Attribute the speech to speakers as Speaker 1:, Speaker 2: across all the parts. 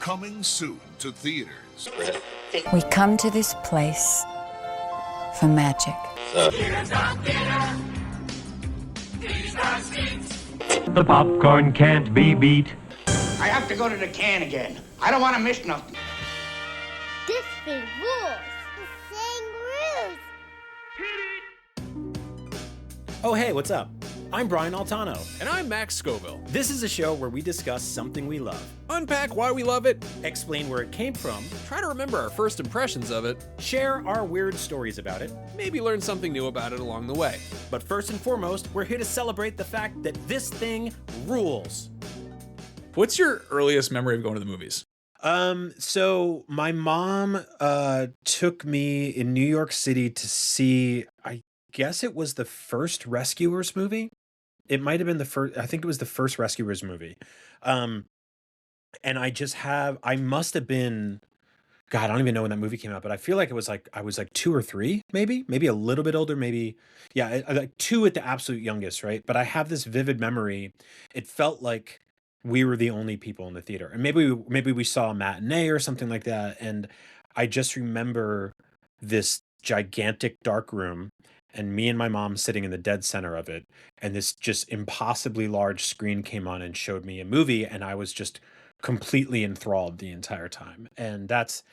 Speaker 1: Coming soon to theaters.
Speaker 2: We come to this place for magic.
Speaker 3: The popcorn can't be beat.
Speaker 4: I have to go to the can again. I don't want to miss nothing.
Speaker 5: This thing rules. The thing rules.
Speaker 6: Oh, hey, what's up? I'm Brian Altano.
Speaker 7: And I'm Max Scoville.
Speaker 6: This is a show where we discuss something we love,
Speaker 7: Unpack why we love it,
Speaker 6: explain where it came from,
Speaker 7: try to remember our first impressions of it,
Speaker 6: share our weird stories about it,
Speaker 7: maybe learn something new about it along the way.
Speaker 6: but first and foremost, we're here to celebrate the fact that this thing rules.
Speaker 7: What's your earliest memory of going to the movies?
Speaker 6: So my mom took me in New York City to see, I guess it was the first Rescuers movie. It might have been the first, I think it was the first Rescuers movie. And I must have been, God, I don't even know when that movie came out, but I feel like I was like 2 or 3, maybe a little bit older, maybe. Yeah, like 2 at the absolute youngest, right? But I have this vivid memory. It felt like we were the only people in the theater, and maybe we saw a matinee or something like that. And I just remember this gigantic dark room and me and my mom sitting in the dead center of it, and this just impossibly large screen came on and showed me a movie, and I was just completely enthralled the entire time. And that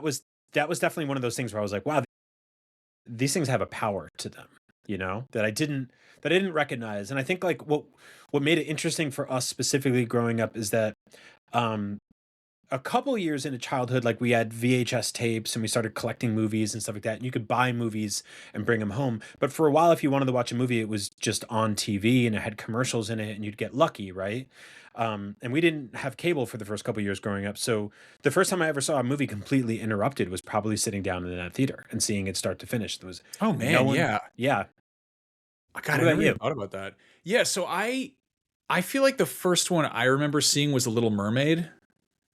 Speaker 6: was definitely one of those things where I was like, wow, these things have a power to them, that I didn't recognize. And I think like what made it interesting for us specifically growing up is that a couple years into childhood, like we had VHS tapes and we started collecting movies and stuff like that. And you could buy movies and bring them home. But for a while, if you wanted to watch a movie, it was just on TV and it had commercials in it and you'd get lucky, right? And we didn't have cable for the first couple years growing up. So the first time I ever saw a movie completely interrupted was probably sitting down in that theater and seeing it start to finish. There was
Speaker 7: Oh man, yeah.
Speaker 6: Yeah.
Speaker 7: God, I never even thought about that. Yeah, so I feel like the first one I remember seeing was The Little Mermaid.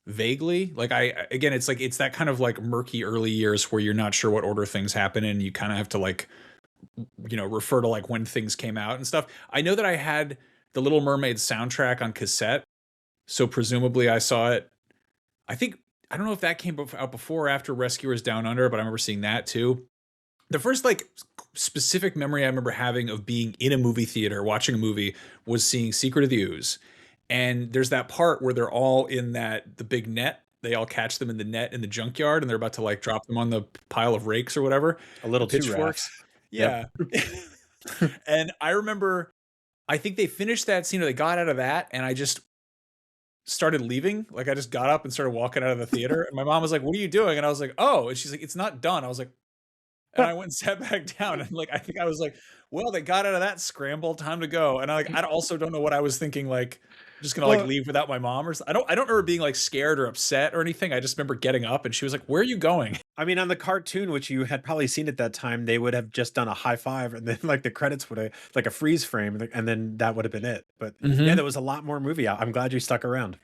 Speaker 7: Vaguely. Like it's that kind of like murky early years where you're not sure what order things happen in. You kind of have to like, refer to like when things came out and stuff. I know that I had the Little Mermaid soundtrack on cassette, so presumably I saw it. I don't know if that came out before or after Rescuers Down Under, but I remember seeing that too. The first like specific memory I remember having of being in a movie theater watching a movie was seeing Secret of the Ooze. And there's that part where they're all in the big net. They all catch them in the net in the junkyard and they're about to like drop them on the pile of rakes or whatever.
Speaker 6: A little
Speaker 7: pitchforks. Yeah. Yep. And I remember, I think they finished that scene or they got out of that and I just started leaving. Like I just got up and started walking out of the theater and my mom was like, "What are you doing?" And I was like, "Oh," and she's like, "It's not done." I was like, and I went and sat back down and like, I think I was like, well, they got out of that scramble, time to go. And I also don't know what I was thinking, like, just gonna like leave without my mom or something. I don't remember being like scared or upset or anything. I just remember getting up and she was like, "Where are you going?"
Speaker 6: I mean, on the cartoon, which you had probably seen at that time, they would have just done a high five and then like the credits would have like a freeze frame and then that would have been it. But yeah, there was a lot more movie out. I'm glad you stuck around.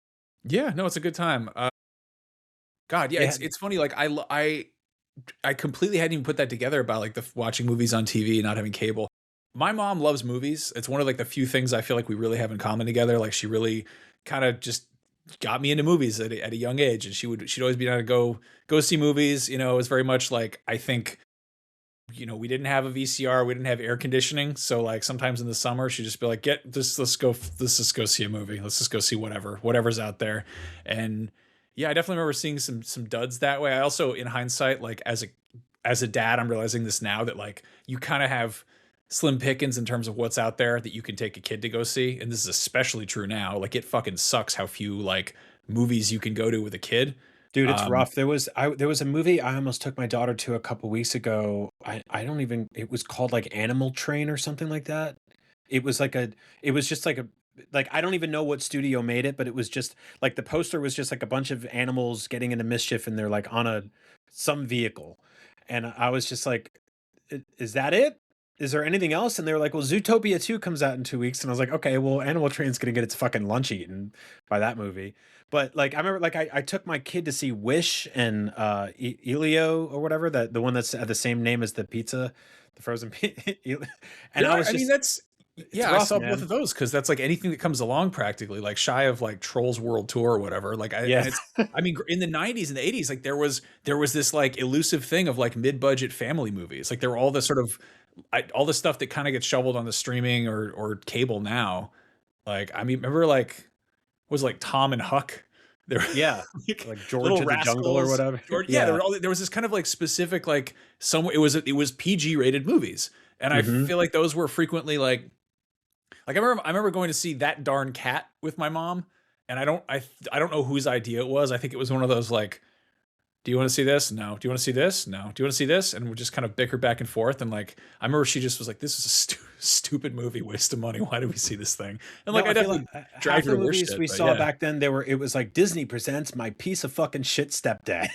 Speaker 7: Yeah, no, it's a good time. God, yeah, it's funny. Like I completely hadn't even put that together about like the watching movies on TV and not having cable. My mom loves movies. It's one of like the few things I feel like we really have in common together. Like she really kind of just got me into movies at a young age, and she'd always be down to go see movies. It was very much like, I think, we didn't have a VCR, we didn't have air conditioning, so like sometimes in the summer she'd just be like, "Get this, let's just go see a movie. Let's just go see whatever's out there." And yeah, I definitely remember seeing some duds that way. I also, in hindsight, like as a dad, I'm realizing this now that like you kind of have slim pickings in terms of what's out there that you can take a kid to go see. And this is especially true now. Like it fucking sucks how few like movies you can go to with a kid.
Speaker 6: Dude, it's rough. There was a movie I almost took my daughter to a couple weeks ago. It was called like Animal Train or something like that. It was just like I don't even know what studio made it, but it was just like the poster was just like a bunch of animals getting into mischief and they're like on some vehicle. And I was just like, is that it? Is there anything else? And they were like, well, Zootopia 2 comes out in 2 weeks. And I was like, okay, well, Animal Train's going to get its fucking lunch eaten by that movie. But like, I remember like I took my kid to see Wish and Elio or whatever, the one that's the same name as the pizza, the frozen pizza. And
Speaker 7: Yeah,
Speaker 6: I was just,
Speaker 7: mean, that's
Speaker 6: It's
Speaker 7: Yeah, I
Speaker 6: rough,
Speaker 7: saw both
Speaker 6: man.
Speaker 7: of those because that's like anything that comes along practically, like shy of like Trolls World Tour or whatever. Like,
Speaker 6: Yeah.
Speaker 7: and it's, I mean, in the '90s and the '80s, like there was this like elusive thing of like mid-budget family movies. Like there were all this sort of all the stuff that kind of gets shoveled on the streaming or cable now. Like, I mean, remember like was like Tom and Huck? There
Speaker 6: Yeah.
Speaker 7: like
Speaker 6: Like George
Speaker 7: Little
Speaker 6: of the Jungle or
Speaker 7: Rascals.
Speaker 6: whatever.
Speaker 7: George, yeah,
Speaker 6: Yeah.
Speaker 7: there was this kind of like specific like some it was PG rated movies, and I
Speaker 6: Hmm.
Speaker 7: feel like those were frequently like I remember going to see That Darn Cat with my mom, and I don't know whose idea it was. I think it was one of those like, do you want to see this? No. Do you want to see this? No. Do you want to see this? And we just kind of bicker back and forth. And like, I remember she just was like, "This is a stupid movie, waste of money. Why did we see this thing?" And
Speaker 6: No,
Speaker 7: like, I
Speaker 6: I feel like
Speaker 7: definitely
Speaker 6: half
Speaker 7: dragged her
Speaker 6: the
Speaker 7: to worse
Speaker 6: movies
Speaker 7: shit,
Speaker 6: we
Speaker 7: but
Speaker 6: saw
Speaker 7: yeah,
Speaker 6: back then, it was like Disney presents my piece of fucking shit stepdad.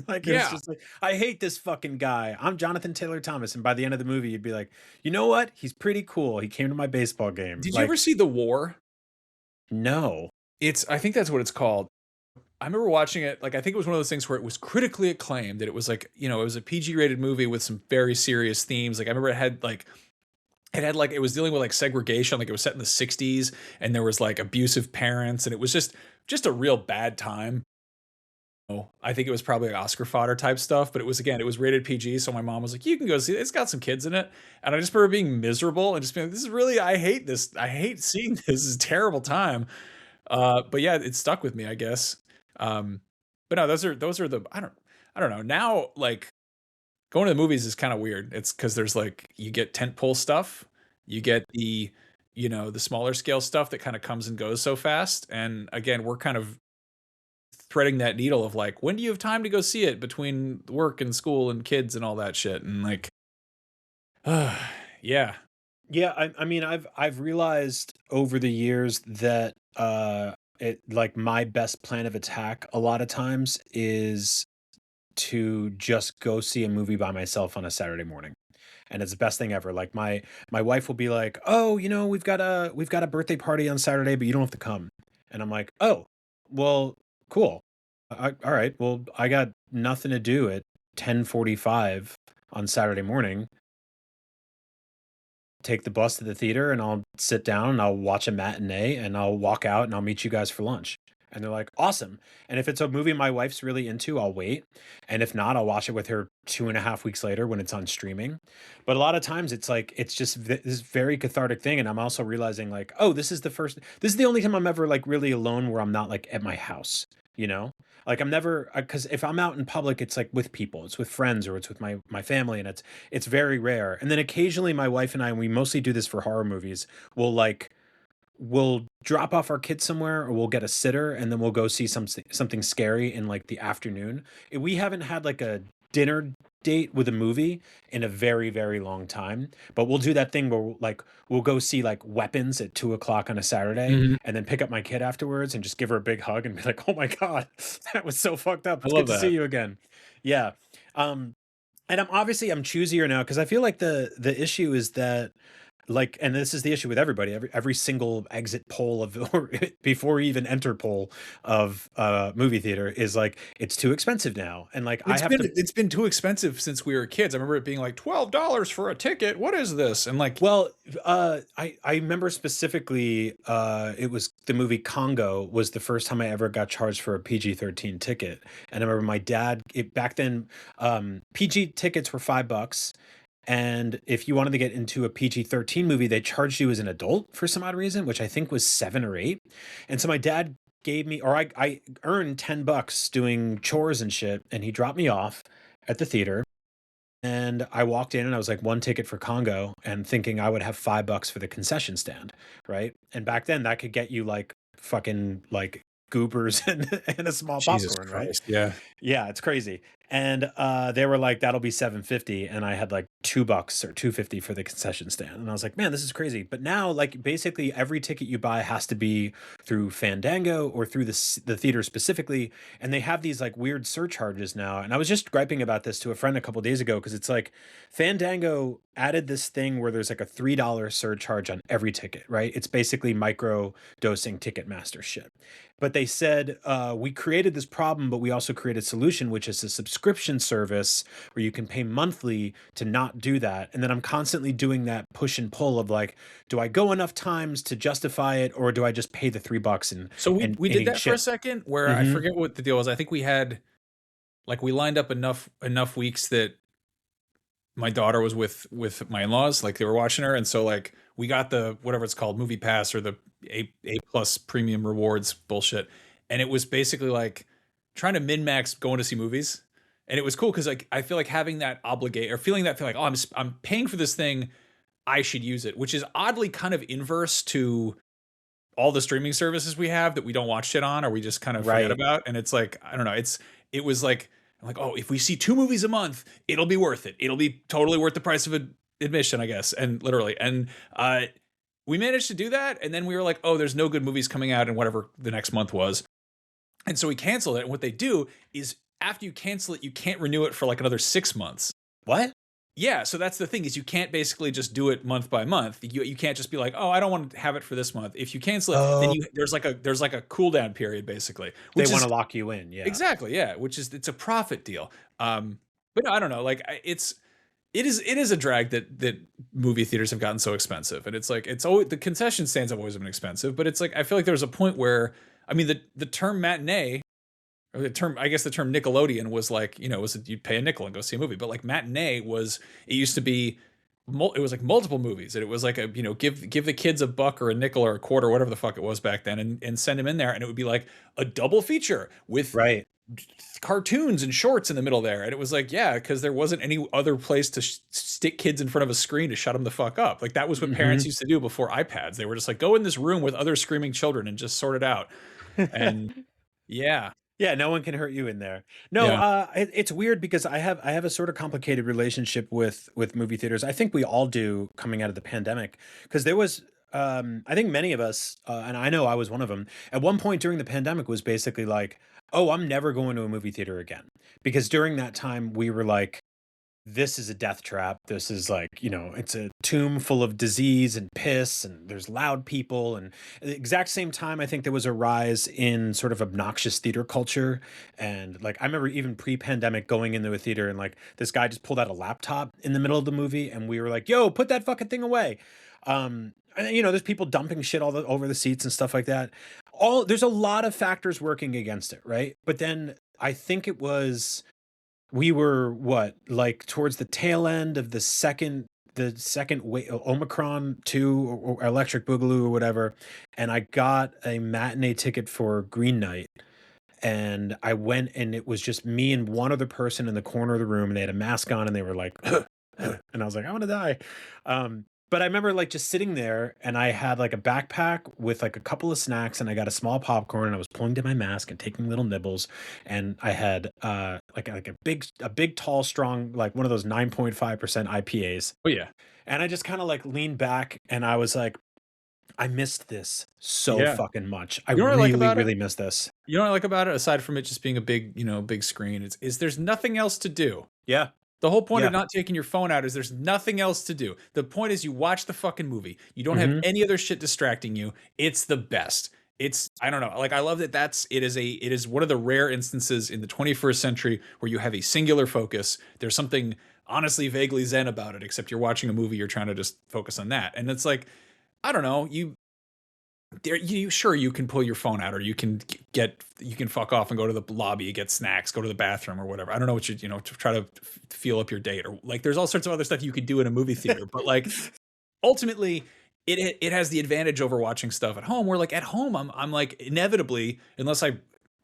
Speaker 6: Like it was
Speaker 7: yeah.
Speaker 6: just like, I hate this fucking guy. I'm Jonathan Taylor Thomas, and by the end of the movie, you'd be like, you know what? He's pretty cool. He came to my baseball game.
Speaker 7: Did you ever
Speaker 6: Like,
Speaker 7: see The War?
Speaker 6: no.
Speaker 7: I think that's what it's called. I remember watching it. Like, I think it was one of those things where it was critically acclaimed. That it was like, it was a PG rated movie with some very serious themes. Like, I remember it was dealing with like segregation. Like, it was set in the '60s, and there was like abusive parents, and it was just a real bad time. I think it was probably like Oscar fodder type stuff, but it was rated PG. So my mom was like, "You can go see it. It's got some kids in it." And I just remember being miserable and just being like, "This is really, I hate this. I hate seeing this. This is a terrible time." But yeah, it stuck with me, I guess. But no, those are the, I don't know. Now, like going to the movies is kind of weird. It's because there's like, you get tentpole stuff, you get the smaller scale stuff that kind of comes and goes so fast. And again, we're kind of threading that needle of like, when do you have time to go see it between work and school and kids and all that shit? And like, yeah.
Speaker 6: Yeah, I mean, I've realized over the years that it like my best plan of attack a lot of times is to just go see a movie by myself on a Saturday morning. And it's the best thing ever. Like my wife will be like, "Oh, we've got a birthday party on Saturday, but you don't have to come." And I'm like, "Oh, well, cool. All right. Well, I got nothing to do at 10:45 on Saturday morning. Take the bus to the theater and I'll sit down and I'll watch a matinee and I'll walk out and I'll meet you guys for lunch." And they're like, awesome. And if it's a movie my wife's really into, I'll wait. And if not, I'll watch it with her 2.5 weeks later when it's on streaming. But a lot of times it's like, it's just this very cathartic thing. And I'm also realizing like, oh, this is the only time I'm ever like really alone where I'm not like at my house, you know? Like I'm never, because if I'm out in public, it's like with people, it's with friends or it's with my family, and it's very rare. And then occasionally my wife and I, and we mostly do this for horror movies, will like we'll drop off our kids somewhere or we'll get a sitter and then we'll go see something scary in like the afternoon. We haven't had like a dinner date with a movie in a very, very long time, but we'll do that thing where we'll go see like Weapons at 2 o'clock on a Saturday
Speaker 7: Mhm.
Speaker 6: and then pick up my kid afterwards and just give her a big hug and be like, "Oh my God, that was so fucked up.
Speaker 7: I
Speaker 6: It's
Speaker 7: love
Speaker 6: good to see
Speaker 7: that.
Speaker 6: you again." Yeah. Um, and I'm choosier now because I feel like the issue is that, like, and this is the issue with everybody, every single exit poll of or before you even enter poll of movie theater is like, it's too expensive now, and like I have to.
Speaker 7: It's been too expensive since we were kids. I remember it being like $12 for a ticket. What is this? And like,
Speaker 6: Well, I remember specifically, it was the movie Congo was the first time I ever got charged for a PG-13 ticket, and I remember my dad back then, PG tickets were $5. And if you wanted to get into a PG-13 movie, they charged you as an adult for some odd reason, which I think was 7 or 8. And so my dad gave me, or I earned $10 doing chores and shit, and he dropped me off at the theater. And I walked in and I was like, one ticket for Congo, and thinking I would have $5 for the concession stand, right? And back then that could get you like fucking like goobers and a small
Speaker 7: Jesus
Speaker 6: popcorn, right?
Speaker 7: Christ. Yeah.
Speaker 6: Yeah, it's crazy. And they were like, that'll be 750, and I had like $2 or 250 for the concession stand. And I was like, man, this is crazy. But now, like, basically every ticket you buy has to be through Fandango or through the theater specifically. And they have these like weird surcharges now. And I was just griping about this to a friend a couple days ago because it's like Fandango added this thing where there's like a $3 surcharge on every ticket, right? It's basically micro dosing Ticketmaster shit. But they said, we created this problem, but we also created a solution, which is a subscription subscription service where you can pay monthly to not do that. And then I'm constantly doing that push and pull of like, do I go enough times to justify it, or do I just pay the $3 and
Speaker 7: So we
Speaker 6: and
Speaker 7: did
Speaker 6: eat
Speaker 7: that for a
Speaker 6: shit?
Speaker 7: second where I forget what the deal was. I think we had like we lined up enough weeks that my daughter was with my in-laws, like they were watching her, and so like we got the whatever it's called, movie pass or the A plus premium rewards bullshit, and it was basically like trying to min max going to see movies, and it was cool because like I feel like having that obligate or feeling that feel like, oh, I'm paying for this thing, I should use it, which is oddly kind of inverse to all the streaming services we have that we don't watch shit on or we just kind of forget
Speaker 6: Right.
Speaker 7: about, and it's like I don't know, it was like I'm like, oh, if we see 2 movies a month, it'll be worth it. It'll be totally worth the price of admission, I guess. And literally, and we managed to do that. And then we were like, oh, there's no good movies coming out in whatever the next month was. And so we canceled it. And what they do is after you cancel it, you can't renew it for like another 6 months.
Speaker 6: What?
Speaker 7: Yeah, so that's the thing is you can't basically just do it month by month. You can't just be like, oh, I don't want to have it for this month. If you cancel it, then there's like a cool down period basically.
Speaker 6: They
Speaker 7: Which
Speaker 6: want to
Speaker 7: is
Speaker 6: lock you in. Yeah.
Speaker 7: exactly, yeah. Which is it's a profit deal. But no, I don't know. Like it is a drag that movie theaters have gotten so expensive, and it's like it's always the concession stands have always been expensive. But it's like I feel like there was a point where I mean the term matinee. Or the term, I guess the term Nickelodeon was like, you know, you'd pay a nickel and go see a movie. But like matinee was, it used to be, it was like multiple movies. And it was like a, you know, give the kids $1 or a nickel or a quarter, or whatever the fuck it was back then, and send them in there. And it would be like a double feature with
Speaker 6: Right.
Speaker 7: cartoons and shorts in the middle there. And it was like, yeah, because there wasn't any other place to stick kids in front of a screen to shut them the fuck up. Like that was what parents used to do before iPads. They were just like, go in this room with other screaming children and just sort it out. And yeah.
Speaker 6: Yeah, no one can hurt you in there. No,
Speaker 7: Yeah.
Speaker 6: it's weird because I have a sort of complicated relationship with movie theaters. I think we all do coming out of the pandemic because there was I think many of us and I know I was one of them at one point during the pandemic was basically like, "Oh, I'm never going to a movie theater again." Because during that time we were like, this is a death trap. This is like, you know, it's a tomb full of disease and piss, and there's loud people. And at the exact same time, I think there was a rise in sort of obnoxious theater culture. And like, I remember even pre-pandemic going into a theater and like this guy just pulled out a laptop in the middle of the movie, and we were like, yo, put that fucking thing away. And, you know, there's people dumping shit over the seats and stuff like that. There's a lot of factors working against it, right? But then I think we were what, like towards the tail end of the second wave, Omicron 2 or Electric Boogaloo or whatever, and I got a matinee ticket for Green Knight, and I went, and it was just me and one other person in the corner of the room, and they had a mask on, and they were like, and I was like, I want to die. But I remember like just sitting there, and I had like a backpack with like a couple of snacks, and I got a small popcorn, and I was pulling down my mask and taking little nibbles, and I had like a big tall strong, like one of those 9.5% IPAs.
Speaker 7: Oh yeah.
Speaker 6: And I just kind of like leaned back, and I was like, I missed this so
Speaker 7: Yeah.
Speaker 6: fucking much. I
Speaker 7: You know what I like about it?
Speaker 6: really missed this.
Speaker 7: You know what I like about it, aside from it just being a big, you know, big screen, is there's nothing else to do.
Speaker 6: Yeah.
Speaker 7: The whole point
Speaker 6: Yeah.
Speaker 7: of not taking your phone out is there's nothing else to do. The point is you watch the fucking movie. You don't have any other shit distracting you. It's the best. It's, I don't know. Like I love that it is one of the rare instances in the 21st century where you have a singular focus. There's something honestly vaguely zen about it, except you're watching a movie, you're trying to just focus on that. And it's like, I don't know, sure you can pull your phone out, or you can fuck off and go to the lobby, get snacks, go to the bathroom or whatever. I don't know what to try to feel up your date, or like there's all sorts of other stuff you could do in a movie theater, but like ultimately it has the advantage over watching stuff at home, where like at home I'm like inevitably, unless I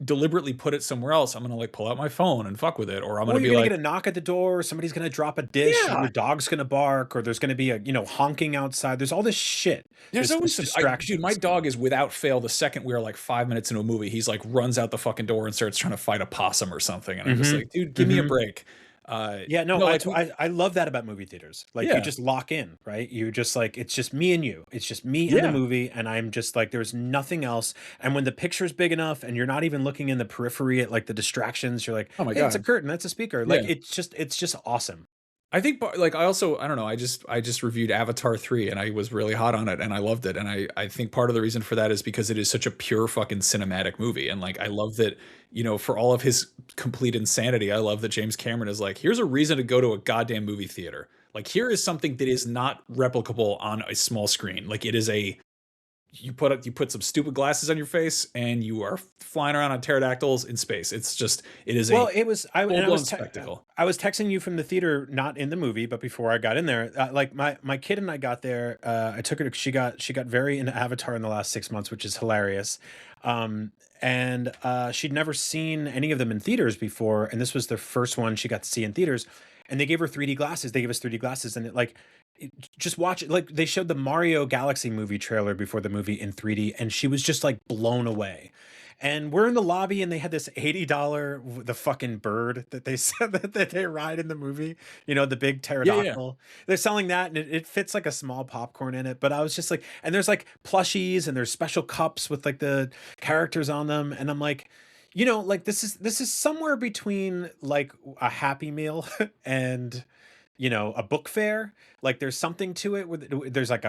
Speaker 7: deliberately put it somewhere else, I'm gonna like pull out my phone and fuck with it, or I'm gonna
Speaker 6: Or you're
Speaker 7: be
Speaker 6: gonna
Speaker 7: like,
Speaker 6: get a knock at the door, or somebody's gonna drop a dish, or
Speaker 7: Yeah.
Speaker 6: your dog's gonna bark, or there's gonna be a, you know, honking outside. There's all this shit.
Speaker 7: there's always
Speaker 6: this
Speaker 7: dude, my dog is without fail, the second we are like 5 minutes into a movie, he's like runs out the fucking door and starts trying to fight a possum or something, and I'm just like, dude, give me a break.
Speaker 6: Yeah, no,
Speaker 7: like
Speaker 6: I love that about movie theaters. Like
Speaker 7: Yeah.
Speaker 6: you just lock in, right? You're just like, it's just me and you. It's just me and
Speaker 7: Yeah.
Speaker 6: the movie, and I'm just like, there's nothing else. And when the picture's big enough, and you're not even looking in the periphery at like the distractions, you're like,
Speaker 7: Oh my
Speaker 6: hey, it's a
Speaker 7: God.
Speaker 6: curtain, that's a speaker. Like
Speaker 7: Yeah.
Speaker 6: it's just awesome.
Speaker 7: I think like I don't know, I just reviewed Avatar 3 and I was really hot on it and I loved it, and I think part of the reason for that is because it is such a pure fucking cinematic movie, and like I love that, for all of his complete insanity, I love that James Cameron is like, here's a reason to go to a goddamn movie theater. Like here is something that is not replicable on a small screen. Like it is a you put some stupid glasses on your face and you are flying around on pterodactyls in space. It is
Speaker 6: Well,
Speaker 7: a
Speaker 6: it was
Speaker 7: full-blown spectacle.
Speaker 6: I was texting you from the theater, not in the movie, but before I got in there. Like my kid and I got there. I took her. She got very into Avatar in the last 6 months, which is hilarious. And she'd never seen any of them in theaters before, and this was the first one she got to see in theaters. And they gave her 3D glasses. They gave us 3D glasses, and just watch it. Like they showed the Mario Galaxy movie trailer before the movie in 3D, and she was just like blown away. And we're in the lobby, and they had this $80 the fucking bird that they said that they ride in the movie. The big
Speaker 7: Yeah, yeah.
Speaker 6: pterodactyl. They're selling that, and it fits like a small popcorn in it. But I was just like, and there's like plushies, and there's special cups with like the characters on them, and I'm like, like this is somewhere between like a Happy Meal and a book fair. Like there's something to it where there's like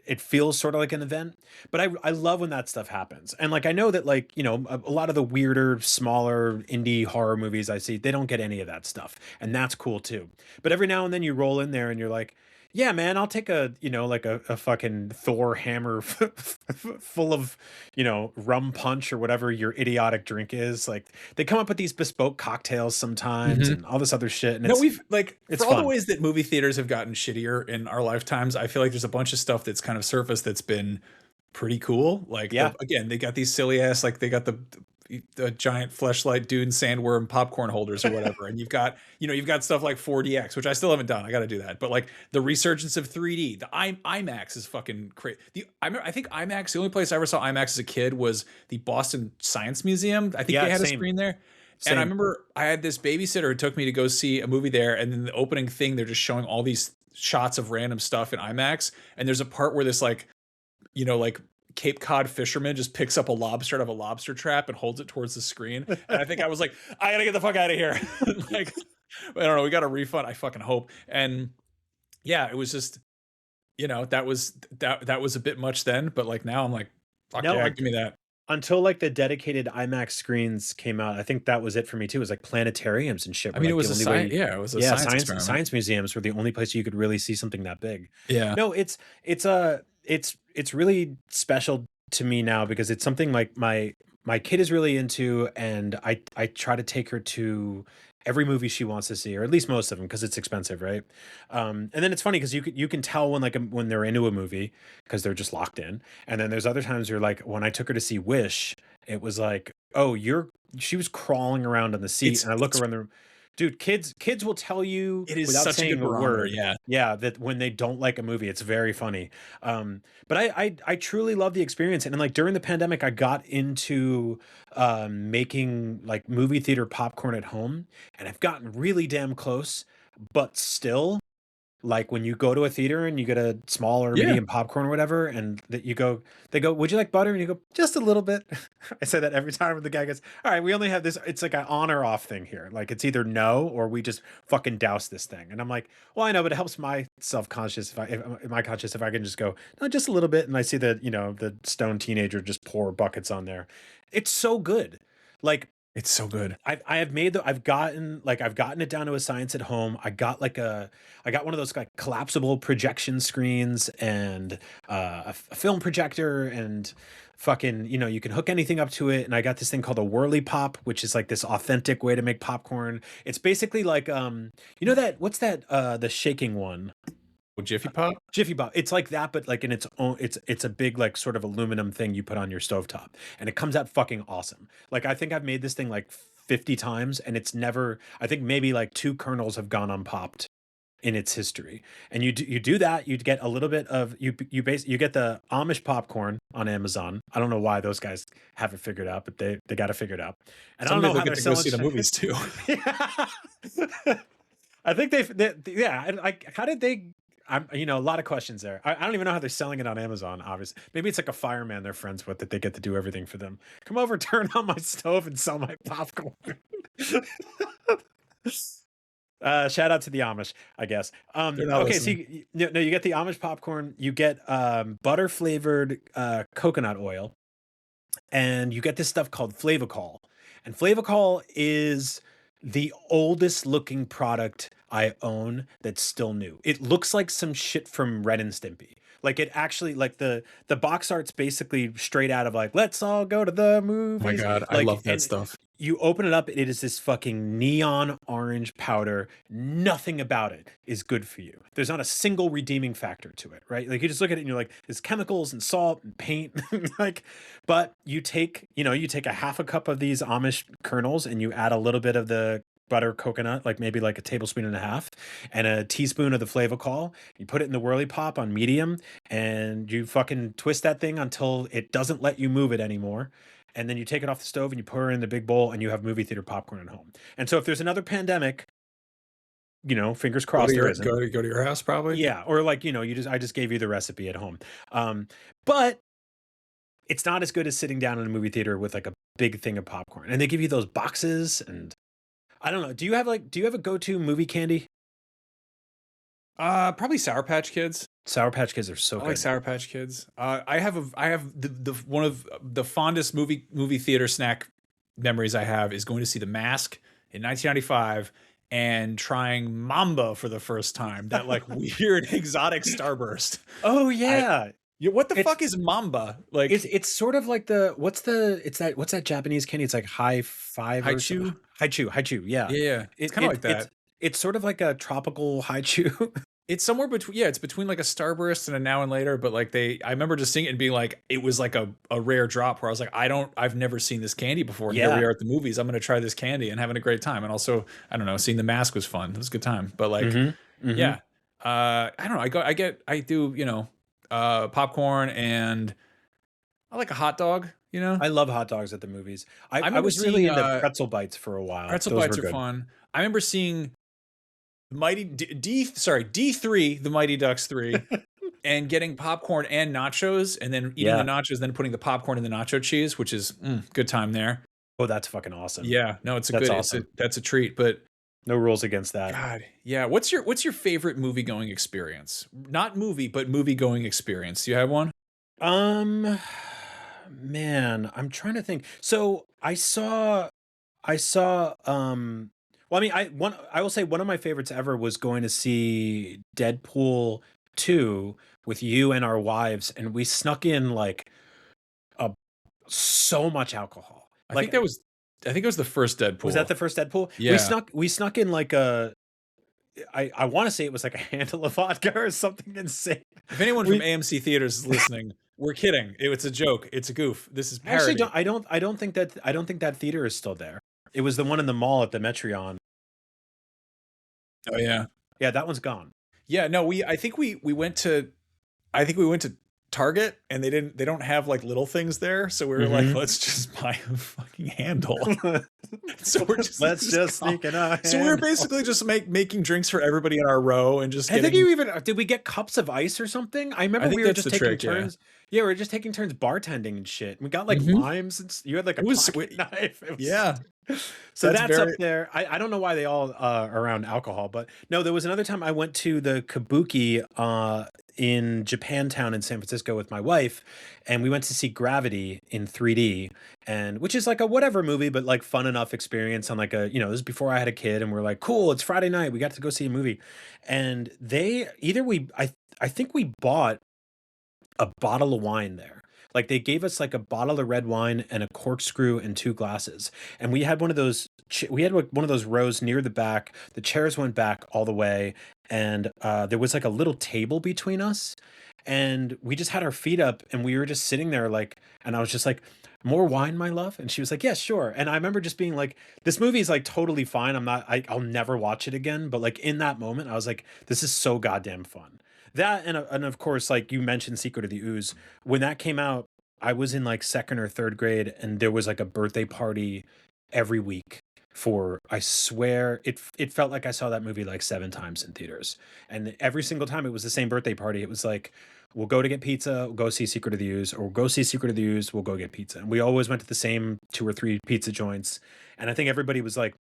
Speaker 6: it feels sort of like an event. But I love when that stuff happens. And like I know that like a lot of the weirder, smaller indie horror movies I see, they don't get any of that stuff, and that's cool too. But every now and then you roll in there and you're like, yeah, man, I'll take like a fucking Thor hammer full of rum punch or whatever your idiotic drink is. Like they come up with these bespoke cocktails sometimes
Speaker 7: Mhm.
Speaker 6: and all this other shit, and
Speaker 7: No, we've like
Speaker 6: it's
Speaker 7: for all the
Speaker 6: fun.
Speaker 7: ways that movie theaters have gotten shittier in our lifetimes, I feel like there's a bunch of stuff that's kind of surfaced that's been pretty cool. Like
Speaker 6: Yeah.
Speaker 7: again, they got these silly ass, like they got the giant fleshlight dune sandworm popcorn holders or whatever, and you've got stuff like 4DX, which I still haven't done. I got to do that. But like the resurgence of 3D, the IMAX is fucking crazy. I think IMAX, the only place I ever saw IMAX as a kid was the Boston Science Museum. I think
Speaker 6: Yeah,
Speaker 7: they had a
Speaker 6: same.
Speaker 7: screen there. And I
Speaker 6: Same.
Speaker 7: remember I had this babysitter who took me to go see a movie there, and then the opening thing, they're just showing all these shots of random stuff in IMAX, and there's a part where this like Cape Cod fisherman just picks up a lobster out of a lobster trap and holds it towards the screen. And I think I was like, I gotta get the fuck out of here. Like, I don't know, we got a refund. I fucking hope. And yeah, it was just, that was a bit much then, but like now I'm like, fuck
Speaker 6: No,
Speaker 7: yeah, give me that.
Speaker 6: until like the dedicated IMAX screens came out, I think that was it for me too. It was like planetariums and shit.
Speaker 7: I
Speaker 6: were,
Speaker 7: mean, it
Speaker 6: like,
Speaker 7: was
Speaker 6: the
Speaker 7: a
Speaker 6: only way
Speaker 7: science, yeah, it was a
Speaker 6: yeah,
Speaker 7: science experiment.
Speaker 6: science museums were the only place you could really see something that big.
Speaker 7: Yeah.
Speaker 6: No, it's really special to me now because it's something like my kid is really into, and I try to take her to every movie she wants to see, or at least most of them, because it's expensive, right? And then it's funny because you can tell when they're into a movie because they're just locked in, and then there's other times you're like, when I took her to see Wish, it was like, oh, she was crawling around on the seat,
Speaker 7: It's
Speaker 6: and I look
Speaker 7: it's
Speaker 6: around the dude, kids will tell you
Speaker 7: it is
Speaker 6: without
Speaker 7: such a
Speaker 6: saying
Speaker 7: good
Speaker 6: a
Speaker 7: barometer,
Speaker 6: word,
Speaker 7: yeah.
Speaker 6: yeah, that when they don't like a movie, it's very funny. But I truly love the experience, and like during the pandemic, I got into making like movie theater popcorn at home, and I've gotten really damn close, but still, like when you go to a theater and you get a small or
Speaker 7: Yeah.
Speaker 6: medium popcorn or whatever, and that they go, would you like butter? And you go, just a little bit. I say that every time, and the guy goes, all right, we only have this. It's like an on or off thing here. Like it's either no or we just fucking douse this thing. And I'm like, well, I know, but it helps my self conscious if my conscious if I can just go, no, just a little bit, and I see the stone teenager just pour buckets on there. It's so good. Like
Speaker 7: It's so good.
Speaker 6: I've gotten it down to a science at home. I got one of those like collapsible projection screens and a film projector, and fucking, you can hook anything up to it. And I got this thing called a whirly pop, which is like this authentic way to make popcorn. It's basically like what's that the shaking one?
Speaker 7: Jiffy Pop?
Speaker 6: Jiffy Pop. It's like that, but like in its own, it's a big like sort of aluminum thing you put on your stovetop, and it comes out fucking awesome. Like I think I've made this thing like 50 times, and it's never. I think maybe like two kernels have gone unpopped in its history. And you do that, you get a little bit of you get the Amish popcorn on Amazon. I don't know why those guys haven't figured out, but they got to figure it out. And I don't
Speaker 7: Someday
Speaker 6: know
Speaker 7: they'll
Speaker 6: how
Speaker 7: get
Speaker 6: they're
Speaker 7: to go
Speaker 6: selling
Speaker 7: see the
Speaker 6: shit.
Speaker 7: movies too.
Speaker 6: Yeah. I think yeah. Like, how did they? A lot of questions there. I don't even know how they're selling it on Amazon. Obviously, maybe it's like a fireman they're friends with that they get to do everything for them. Come over, turn on my stove, and sell my popcorn. Shout out to the Amish, I guess.
Speaker 7: They're not
Speaker 6: Okay, so
Speaker 7: listening.
Speaker 6: no, you get the Amish popcorn, you get butter flavored coconut oil, and you get this stuff called Flavacol. And Flavacol is the oldest looking product I own that's still new. It looks like some shit from Ren and Stimpy. Like it actually, like the box art's basically straight out of like, let's all go to the
Speaker 7: Oh my
Speaker 6: movies.
Speaker 7: God, I
Speaker 6: Like,
Speaker 7: love that
Speaker 6: and
Speaker 7: stuff.
Speaker 6: you open it up, it is this fucking neon orange powder. Nothing about it is good for you. There's not a single redeeming factor to it, right? Like you just look at it and you're like, there's chemicals and salt and paint, like, but you take, you take a half a cup of these Amish kernels and you add a little bit of the butter coconut, like maybe like a tablespoon and a half, and a teaspoon of the Flavacol. You put it in the whirly pop on medium, and you fucking twist that thing until it doesn't let you move it anymore. And then you take it off the stove and you put it in the big bowl, and you have movie theater popcorn at home. And so if there's another pandemic, fingers crossed there isn't.
Speaker 7: Go to your house probably.
Speaker 6: Yeah, or like I just gave you the recipe at home. But it's not as good as sitting down in a movie theater with like a big thing of popcorn, and they give you those boxes. And I don't know. Do you have a go-to movie candy?
Speaker 7: Probably Sour Patch Kids.
Speaker 6: Sour Patch Kids are so
Speaker 7: I
Speaker 6: good.
Speaker 7: like Sour Patch Kids. I have the one of the fondest movie theater snack memories I have is going to see The Mask in 1995 and trying Mamba for the first time. That like weird exotic starburst.
Speaker 6: Oh yeah.
Speaker 7: What the fuck is Mamba? Like
Speaker 6: it's sort of like what's that Japanese candy? It's like high five or
Speaker 7: Haichu?
Speaker 6: Haichu, yeah.
Speaker 7: Yeah. It's kind of like that.
Speaker 6: It's sort of like a tropical haichu.
Speaker 7: It's somewhere between, it's between like a Starburst and a Now and Later, but like I remember just seeing it and being like, it was like a rare drop where I was like, I've never seen this candy before. And here we are at the movies. I'm going to try this candy and having a great time. And also, I don't know, seeing The Mask was fun. It was a good time. But like, yeah, I don't know. I do, popcorn, and I like a hot dog.
Speaker 6: I love hot dogs at the movies. I
Speaker 7: remember
Speaker 6: was really
Speaker 7: seeing,
Speaker 6: into pretzel bites for a while.
Speaker 7: Pretzel
Speaker 6: Those
Speaker 7: bites
Speaker 6: were
Speaker 7: are
Speaker 6: good.
Speaker 7: fun. I remember seeing D3, the Mighty Ducks 3, and getting popcorn and nachos, and then eating the nachos, then putting the popcorn in the nacho cheese, which is good time there.
Speaker 6: Oh, that's fucking awesome.
Speaker 7: Yeah, no, it's
Speaker 6: awesome.
Speaker 7: That's a treat. But
Speaker 6: no rules against that.
Speaker 7: God, yeah. What's your favorite movie going experience? Not movie, but movie going experience. Do you have one?
Speaker 6: Man, I'm trying to think. So I saw well, I mean, I will say one of my favorites ever was going to see Deadpool 2 with you and our wives, and we snuck in like so much alcohol.
Speaker 7: I think it was the first Deadpool.
Speaker 6: Was that the first Deadpool?
Speaker 7: Yeah.
Speaker 6: We snuck in like I want to say it was like a handle of vodka or something insane.
Speaker 7: If anyone from AMC Theaters is listening, we're kidding. It's a joke. It's a goof. This is parody.
Speaker 6: Actually, I don't think that theater is still there. It was the one in the mall at the Metreon.
Speaker 7: Oh yeah.
Speaker 6: Yeah, that one's gone.
Speaker 7: Yeah, no, I think we went to Target, and they don't have like little things there, so we were like, let's just buy a fucking handle. So we're just
Speaker 6: let's sneak in a handle.
Speaker 7: So we were basically just making drinks for everybody in our row, and just
Speaker 6: I think did we get cups of ice or something? I remember we were just taking turns. Yeah, we were just taking turns bartending and shit. We got like limes, and you had like a pocket knife.
Speaker 7: Yeah.
Speaker 6: So that's up there. I don't know why they all are around alcohol, but no, there was another time I went to the Kabuki in Japantown in San Francisco with my wife, and we went to see Gravity in 3D, and which is like a whatever movie, but like fun enough experience on like a, this is before I had a kid, and we're like, cool, it's Friday night, we got to go see a movie. And I think we bought a bottle of wine there. Like they gave us like a bottle of red wine and a corkscrew and 2 glasses. And we had one of those rows near the back. The chairs went back all the way. And there was like a little table between us. And we just had our feet up and we were just sitting there like, and I was just like, more wine, my love? And she was like, yeah, sure. And I remember just being like, this movie is like totally fine. I'll never watch it again. But like in that moment, I was like, this is so goddamn fun. That and of course, like you mentioned Secret of the Ooze. When that came out, I was in like 2nd or 3rd grade, and there was like a birthday party every week for, I swear, it felt like I saw that movie like 7 times in theaters. And every single time it was the same birthday party. It was like, we'll go to get pizza, we'll go see Secret of the Ooze, or we'll go see Secret of the Ooze, we'll go get pizza. And we always went to the same 2 or 3 pizza joints. And I think everybody was like,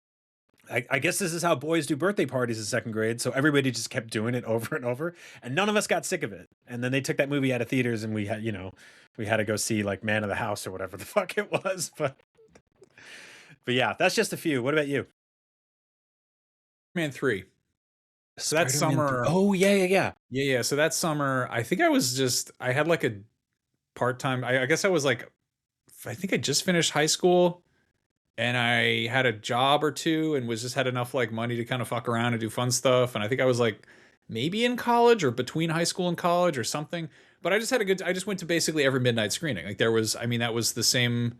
Speaker 6: I guess this is how boys do birthday parties in second grade. So everybody just kept doing it over and over, and none of us got sick of it. And then they took that movie out of theaters, and we had, we had to go see like Man of the House or whatever the fuck it was. But yeah, that's just a few. What about you?
Speaker 7: Man 3. So that
Speaker 6: Spider-Man
Speaker 7: summer.
Speaker 6: Oh yeah.
Speaker 7: Yeah. So that summer, I think I had like a part-time, I guess I was like, I think I just finished high school and I had a job or two and was just had enough like money to kind of fuck around and do fun stuff. And I think I was like maybe in college or between high school and college or something. But I just went to basically every midnight screening. Like there was, I mean, that was the same,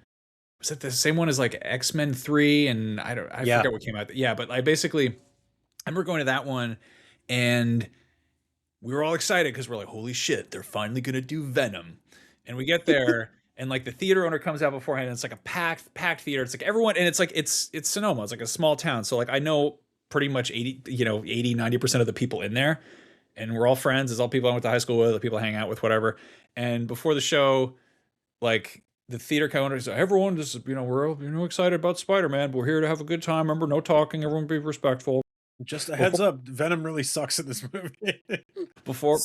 Speaker 7: was it the same one as like X-Men 3? And I forget what came out. Yeah, but I remember going to that one and we were all excited because we're like, holy shit, they're finally gonna do Venom. And we get there, and like the theater owner comes out beforehand, and it's like a packed theater. It's like everyone, and it's like it's Sonoma. It's like a small town. So like I know pretty much 90% of the people in there, and we're all friends. It's all people I went to high school with, the people I hang out with, whatever. And before the show, like the theater owner said, everyone, just we're excited about Spider-Man, but we're here to have a good time. Remember, no talking. Everyone be respectful.
Speaker 6: Just a heads up, Venom really sucks in this movie.
Speaker 7: Before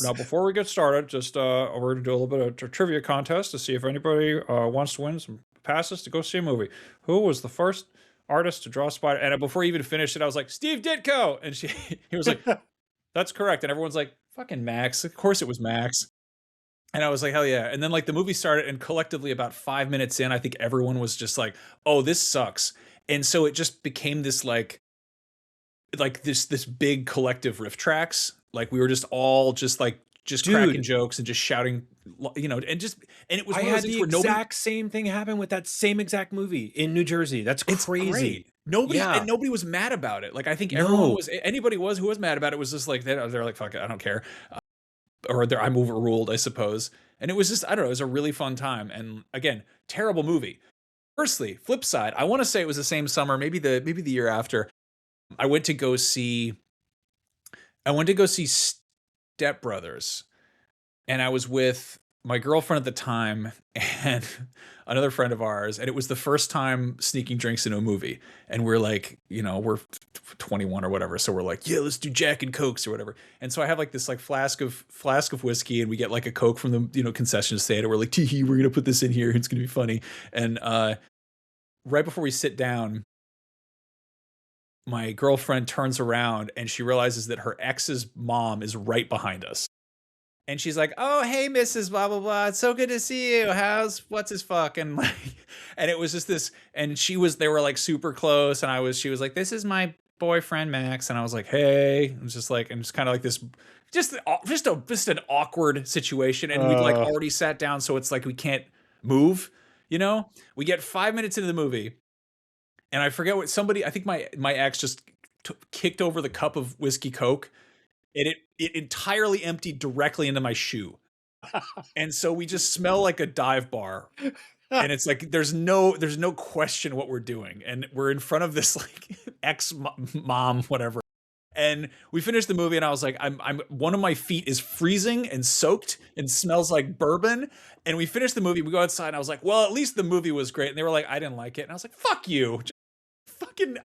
Speaker 7: we get started, just we're going to do a little bit of a trivia contest to see if anybody wants to win some passes to go see a movie. Who was the first artist to draw Spider? And before he even finished it, I was like, Steve Ditko, and he was like, that's correct. And everyone's like, fucking Max. Of course it was Max. And I was like, hell yeah. And then like the movie started, and collectively about 5 minutes in, I think everyone was just like, oh, this sucks. And so it just became this like this big collective riff tracks. Like we were just all just cracking jokes and just shouting, and it was
Speaker 6: I
Speaker 7: one of
Speaker 6: had
Speaker 7: those things
Speaker 6: the
Speaker 7: where
Speaker 6: exact same thing happen with that same exact movie in New Jersey. That's crazy.
Speaker 7: Great. Nobody was mad about it. Like I think everyone was, anybody who was mad about it was just like they're like, fuck it, I don't care, or I'm overruled, I suppose. And it was just, I don't know, it was a really fun time. And again, terrible movie. Firstly, flip side, I want to say it was the same summer, maybe the year after. I went to go see Step Brothers, and I was with my girlfriend at the time and another friend of ours, and it was the first time sneaking drinks into a movie. And we're like, we're 21 or whatever, so we're like, yeah, let's do Jack and Cokes or whatever. And so I have like this like flask of whiskey, and we get like a Coke from the concession stand, and we're like, tee, we're gonna put this in here, it's gonna be funny. And right before we sit down, my girlfriend turns around and she realizes that her ex's mom is right behind us. And she's like, oh, hey, Mrs. blah, blah, blah. It's so good to see you. What's his fuck? And like, and it was just this, and they were like super close. And she was like, this is my boyfriend, Max. And I was like, hey, it was just like, and just kind of like this, just an awkward situation. And we'd like already sat down. So it's like, we can't move, we get 5 minutes into the movie. And I forget what I think my ex just kicked over the cup of whiskey Coke, and it entirely emptied directly into my shoe. And so we just smell like a dive bar. And it's like there's no question what we're doing. And we're in front of this like ex mom, whatever. And we finished the movie, and I was like, I'm one of my feet is freezing and soaked and smells like bourbon. And we finished the movie, we go outside, and I was like, well, at least the movie was great. And they were like, I didn't like it. And I was like, fuck you. Fucking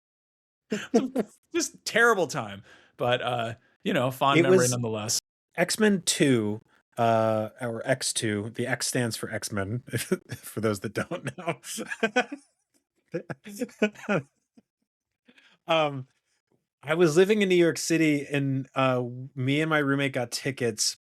Speaker 7: just terrible time. But fond memory nonetheless.
Speaker 6: X-Men 2, or X2. The X stands for X-Men, for those that don't know. I was living in New York City, and me and my roommate got tickets,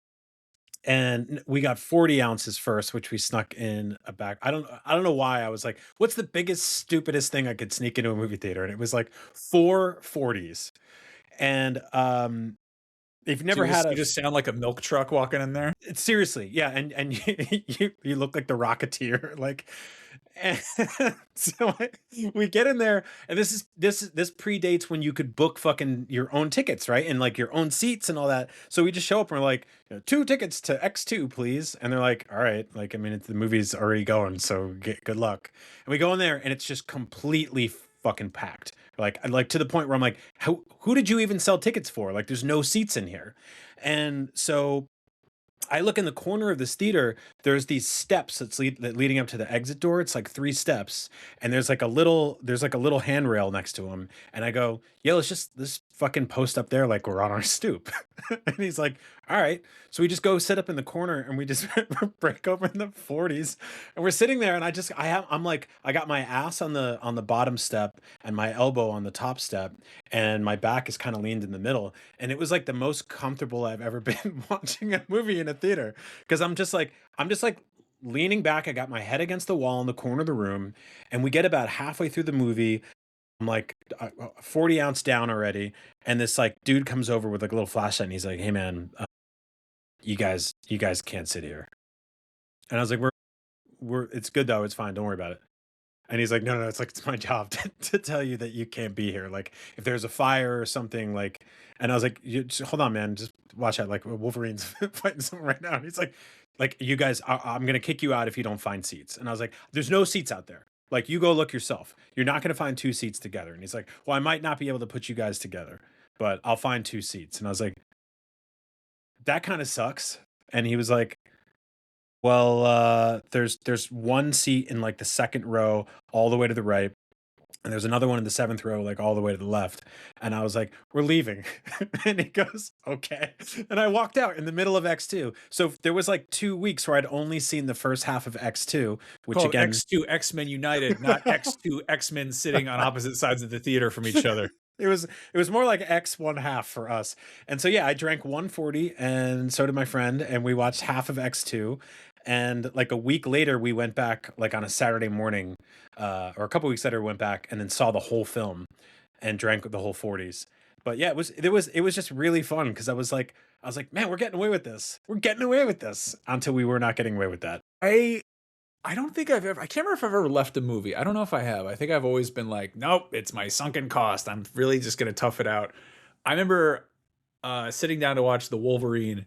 Speaker 6: and we got 40 ounces first, which we snuck in a back. I don't know why. I was like, what's the biggest, stupidest thing I could sneak into a movie theater? And it was like 4 40s. And if you've never you
Speaker 7: just sound like a milk truck walking in there.
Speaker 6: Seriously, yeah. And you look like the Rocketeer, like. And so we get in there, and this predates when you could book fucking your own tickets, right? And like your own seats and all that. So we just show up and we're like, 2 tickets to X2, please. And they're like, all right, like, I mean, the movie's already going, so good luck. And we go in there, and it's just completely fucking packed. Like to the point where I'm like, who did you even sell tickets for? Like, there's no seats in here. And so I look in the corner of this theater. There's these steps that leading up to the exit door. It's like 3 steps, and there's like a little handrail next to him. And I go, "Yeah, let's fucking post up there like we're on our stoop." And he's like, "All right." So we just go sit up in the corner and we just break open the 40s, and we're sitting there. And I'm like, I got my ass on the bottom step and my elbow on the top step, and my back is kind of leaned in the middle, and it was like the most comfortable I've ever been watching a movie in a theater, because I'm just like leaning back. I got my head against the wall in the corner of the room, and we get about halfway through the movie. I'm like 40 ounce down already, and this like dude comes over with like a little flashlight, and he's like, "Hey man, you guys can't sit here." And I was like, "We're it's good though. It's fine. Don't worry about it." And he's like, "No, no, it's like it's my job to tell you that you can't be here. Like if there's a fire or something, like." And I was like, hold on, man, just watch out. Like Wolverine's fighting someone right now." And he's like you guys, I'm gonna kick you out if you don't find seats. And I was like, "There's no seats out there. Like you go look yourself. You're not gonna find 2 seats together." And he's like, "Well, I might not be able to put you guys together, but I'll find 2 seats." And I was like, "That kind of sucks." And he was like, "Well, there's 1 seat in like the second row all the way to the right, and there's another one in the seventh row, like all the way to the left." And I was like, "We're leaving." And he goes, "Okay." And I walked out in the middle of X2. So there was like 2 weeks where I'd only seen the first half of X2, which
Speaker 7: Called
Speaker 6: again,
Speaker 7: X2 X-Men United, not X2 X-Men sitting on opposite sides of the theater from each other.
Speaker 6: it was more like X one half for us. And so yeah, I drank 140, and so did my friend, and we watched half of X2. And like a week later, we went back like on a Saturday morning, or a couple weeks later, we went back and then saw the whole film and drank the whole 40s. But yeah, it was just really fun, because I was like, "Man, we're getting away with this. We're getting away with this," until we were not getting away with that.
Speaker 7: I don't think I can't remember if I've ever left a movie. I don't know if I have. I think I've always been like, nope, it's my sunken cost. I'm really just going to tough it out. I remember sitting down to watch The Wolverine,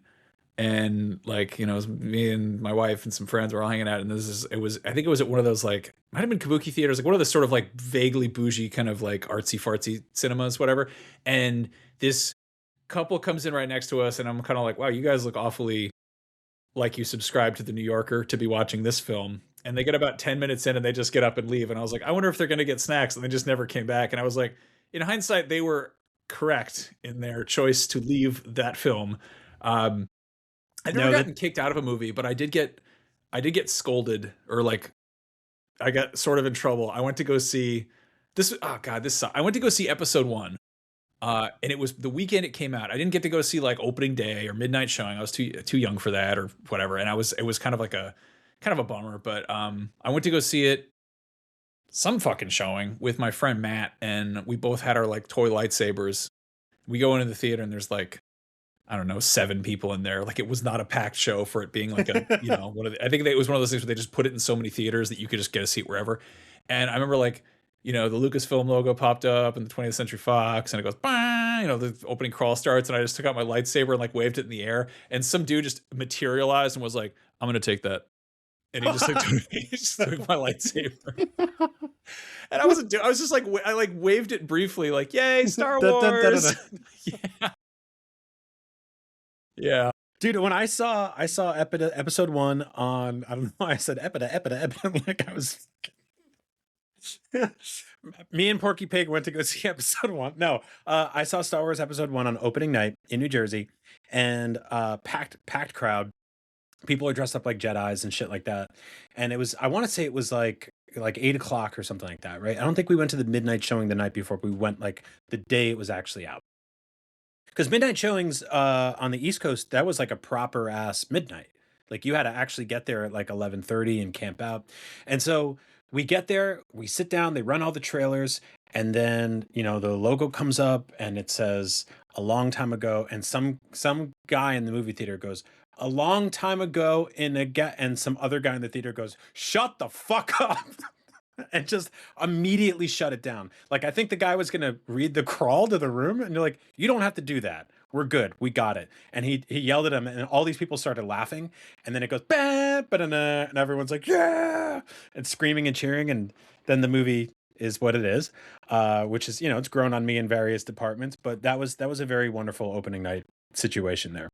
Speaker 7: and like, it was me and my wife and some friends were all hanging out. And I think it was at one of those, like, might have been Kabuki theaters, like one of the sort of like vaguely bougie kind of like artsy fartsy cinemas, whatever. And this couple comes in right next to us, and I'm kind of like, wow, you guys look awfully like you subscribe to the New Yorker to be watching this film. And they get about 10 minutes in and they just get up and leave. And I was like, I wonder if they're going to get snacks. And they just never came back. And I was like, in hindsight, they were correct in their choice to leave that film. I've never gotten kicked out of a movie, but I did get scolded, or like I got sort of in trouble. I went to go see this. Oh God, this sucked. I went to go see episode 1. And it was the weekend it came out. I didn't get to go see like opening day or midnight showing. I was too young for that or whatever. And it was kind of like a bummer, but I went to go see it some fucking showing with my friend Matt, and we both had our like toy lightsabers. We go into the theater and there's like, I don't know, 7 people in there. Like, it was not a packed show for it being like a, I think it was one of those things where they just put it in so many theaters that you could just get a seat wherever. And I remember like, the Lucasfilm logo popped up and the 20th Century Fox, and it goes, bang, the opening crawl starts, and I just took out my lightsaber and like waved it in the air, and some dude just materialized and was like, "I'm gonna take that," and he just like he just took my lightsaber. And I was just like, I like waved it briefly, like, "Yay, Star Wars!" Yeah, yeah.
Speaker 6: Dude, when I saw episode 1 on, I don't know why I said like I was. Me and Porky Pig went to go see episode 1. No, I saw Star Wars episode 1 on opening night in New Jersey, and packed crowd. People are dressed up like Jedis and shit like that. And I want to say it was like 8 o'clock or something like that, right? I don't think we went to the midnight showing the night before. We went like the day it was actually out. Because midnight showings on the East Coast, that was like a proper ass midnight. Like you had to actually get there at like 11:30 and camp out. And so we get there, we sit down, they run all the trailers, and then the logo comes up and it says "a long time ago," and some guy in the movie theater goes, "a long time ago," and some other guy in the theater goes, "Shut the fuck up." And just immediately shut it down. Like, I think the guy was gonna read the crawl to the room, and you're like, "You don't have to do that. We're good. We got it." And he yelled at him, and all these people started laughing. And then it goes, "Bah, ba-da-na," and everyone's like, "Yeah!" and screaming and cheering. And then the movie is what it is, which is, it's grown on me in various departments. But that was a very wonderful opening night situation there.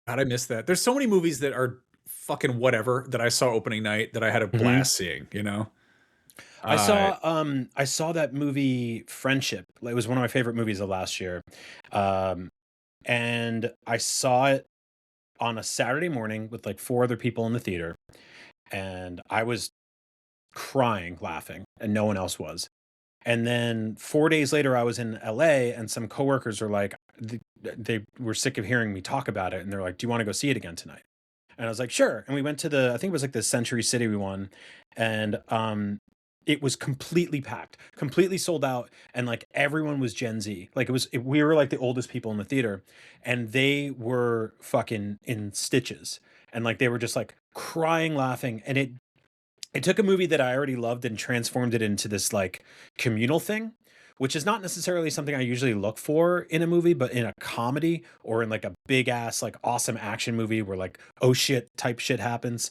Speaker 7: God, I missed that. There's so many movies that are fucking whatever that I saw opening night that I had a
Speaker 6: Mhm.
Speaker 7: blast seeing, you know? Uh,
Speaker 6: I saw that movie Friendship. It was one of my favorite movies of last year. Um, and I saw it on a Saturday morning with like 4 other people in the theater, and I was crying laughing, and no one else was. And then 4 days later, I was in LA, and some coworkers are like, they were sick of hearing me talk about it, and they're like, "Do you want to go see it again tonight?" And I was like, "Sure." And we went to I think it was like the Century City one, and it was completely packed, completely sold out, and like everyone was Gen Z. Like we were like the oldest people in the theater, and they were fucking in stitches, and like they were just like crying, laughing, and it took a movie that I already loved and transformed it into this like communal thing, which is not necessarily something I usually look for in a movie, but in a comedy or in like a big ass, like awesome action movie where like, oh shit type shit happens.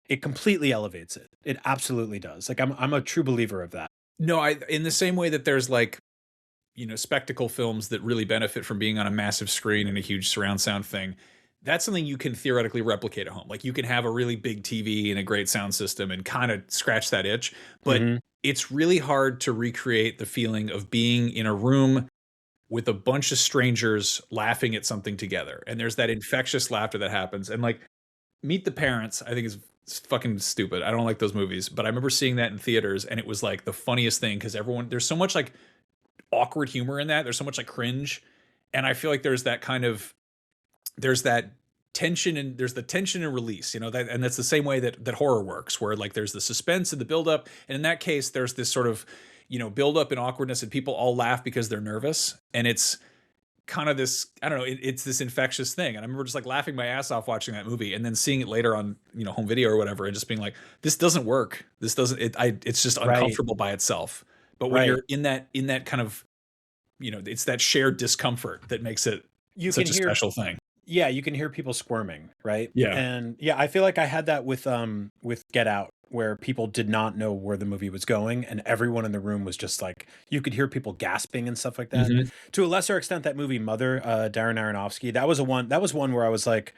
Speaker 6: It completely elevates it. It absolutely does. Like I'm a true believer of that.
Speaker 7: no, I in the same way that there's like, you know, spectacle films that really benefit from being on a massive screen and a huge surround sound thing. That's something you can theoretically replicate at home. Like you can have a really big TV and a great sound system and kind of scratch that itch, but
Speaker 6: Hmm.
Speaker 7: it's really hard to recreate the feeling of being in a room with a bunch of strangers laughing at something together. And there's that infectious laughter that happens. And like Meet the Parents, I think is fucking stupid. I don't like those movies, but I remember seeing that in theaters and it was like the funniest thing because everyone there's so much like awkward humor in that. There's so much like cringe. And I feel like there's that tension and there's the tension and release, you know, that and that's the same way that horror works, where like there's the suspense and the buildup. And in that case, there's this sort of, you know, buildup and awkwardness and people all laugh because they're nervous. And it's kind of this, I don't know, it's this infectious thing. And I remember just like laughing my ass off watching that movie and then seeing it later on, you know, home video or whatever, and just being like, this doesn't work. This doesn't, it's just
Speaker 6: Right.
Speaker 7: uncomfortable by itself. But when
Speaker 6: Right.
Speaker 7: you're in that kind of, you know, it's that shared discomfort that makes it
Speaker 6: You can
Speaker 7: such a
Speaker 6: hear
Speaker 7: special thing.
Speaker 6: Yeah, you can hear people squirming, right?
Speaker 7: Yeah.
Speaker 6: And yeah, I feel like I had that with Get Out, where people did not know where the movie was going, and everyone in the room was just like you could hear people gasping and stuff like that.
Speaker 7: Mhm.
Speaker 6: To a lesser extent, that movie Mother, Darren Aronofsky, that was one where I was like,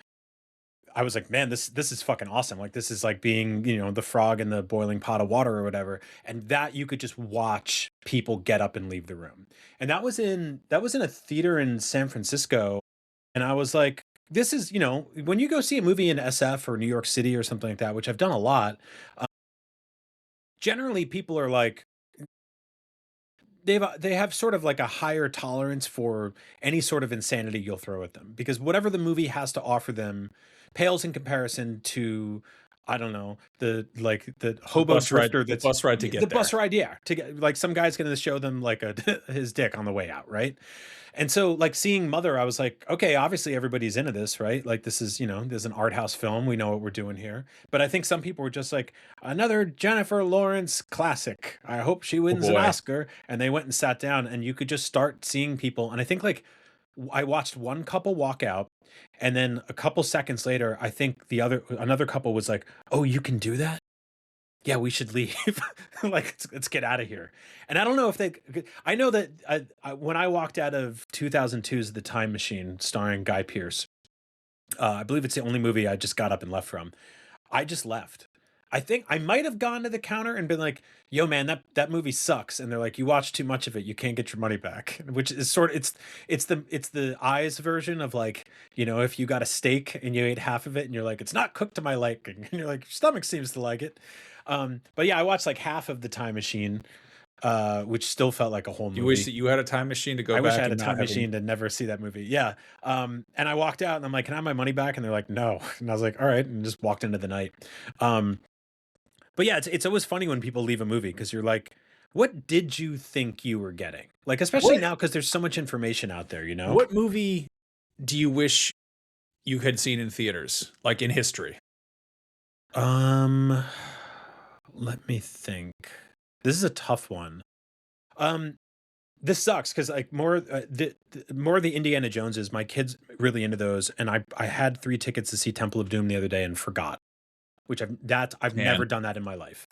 Speaker 6: man, this is fucking awesome. Like this is like being, you know, the frog in the boiling pot of water or whatever. And that you could just watch people get up and leave the room. And that was in a theater in San Francisco. And I was like, this is, you know, when you go see a movie in SF or New York City or something like that, which I've done a lot, generally people are like, they have sort of like a higher tolerance for any sort of insanity you'll throw at them because whatever the movie has to offer them pales in comparison to, I don't know, the hobo drifter
Speaker 7: The
Speaker 6: that's
Speaker 7: bus ride to
Speaker 6: the
Speaker 7: get
Speaker 6: bus
Speaker 7: there.
Speaker 6: ride, yeah, to get like some guy's going to show them like a his dick on the way out, right? And so like seeing Mother, I was like, okay, obviously everybody's into this, right? Like this is, you know, there's an art house film. We know what we're doing here. But I think some people were just like, another Jennifer Lawrence classic. I hope she
Speaker 7: Oh
Speaker 6: wins an
Speaker 7: boy.
Speaker 6: Oscar. And they went and sat down and you could just start seeing people. And I think like I watched one couple walk out and then a couple seconds later, I think another couple was like, oh, you can do that? Yeah, we should leave. Like, let's get out of here. And I don't know if I know that when I walked out of 2002's The Time Machine, starring Guy Pearce, I believe it's the only movie I just got up and left from. I just left. I think I might have gone to the counter and been like, "Yo, man, that movie sucks." And they're like, "You watch too much of it. You can't get your money back." Which is sort of it's the eyes version of like, you know, if you got a steak and you ate half of it and you're like, "It's not cooked to my liking," and you're like, "Your stomach seems to like it." But yeah, I watched like half of The Time Machine, which still felt like a whole
Speaker 7: You wish
Speaker 6: movie.
Speaker 7: that you had a time machine to go
Speaker 6: I wish I
Speaker 7: back
Speaker 6: had a
Speaker 7: and not
Speaker 6: time
Speaker 7: having
Speaker 6: machine to never see that movie. Yeah. And I walked out and I'm like, "Can I have my money back?" And they're like, "No." And I was like, "All right," and just walked into the night. Um, but yeah, it's always funny when people leave a movie because you're like, what did you think you were getting? Like, especially
Speaker 7: what
Speaker 6: now because there's so much information out there, you know?
Speaker 7: what movie do you wish you had seen in theaters, like in history?
Speaker 6: Um, Let me think. This is a tough one. Um, this sucks because like more of the Indiana Joneses, my kids really into those, and I had 3 tickets to see Temple of Doom the other day and forgot, which I've never
Speaker 7: Man.
Speaker 6: done that in my life.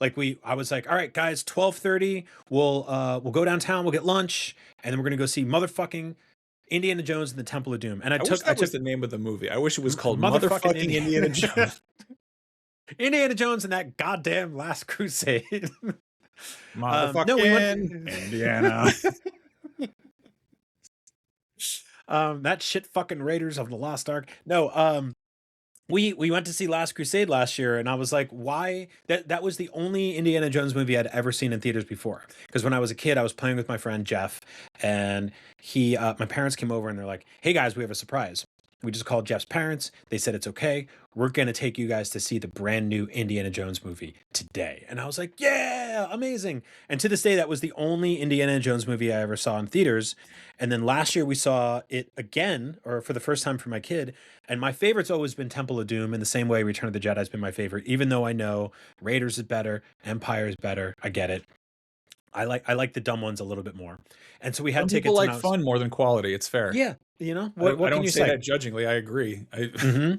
Speaker 6: Like I was like, all right, guys, 12:30, we'll go downtown, we'll get lunch, and then we're gonna go see motherfucking Indiana Jones and the Temple of Doom, and I
Speaker 7: wish
Speaker 6: took
Speaker 7: that was the name of the movie. I wish it was called
Speaker 6: motherfucking
Speaker 7: Motherfucking Indiana Jones.
Speaker 6: Indiana Jones and that goddamn Last Crusade.
Speaker 7: Motherfucking
Speaker 6: no, we went
Speaker 7: Indiana.
Speaker 6: that shit fucking Raiders of the Lost Ark. No, we went to see Last Crusade last year, and I was like, why? That was the only Indiana Jones movie I'd ever seen in theaters before. Because when I was a kid, I was playing with my friend Jeff, and my parents came over and they're like, "Hey guys, we have a surprise." We just called Jeff's parents. They said it's okay. We're gonna take you guys to see the brand new Indiana Jones movie today. And I was like, yeah, amazing. And to this day, that was the only Indiana Jones movie I ever saw in theaters. And then last year we saw it again, or for the first time for my kid. And my favorite's always been Temple of Doom, in the same way Return of the Jedi has been my favorite, even though I know Raiders is better, Empire is better. I get it. I like the dumb ones a little bit more. And so we had
Speaker 7: Some
Speaker 6: tickets.
Speaker 7: people like fun more than quality. It's fair.
Speaker 6: Yeah. What
Speaker 7: I
Speaker 6: can
Speaker 7: don't
Speaker 6: you
Speaker 7: say that judgingly. I agree.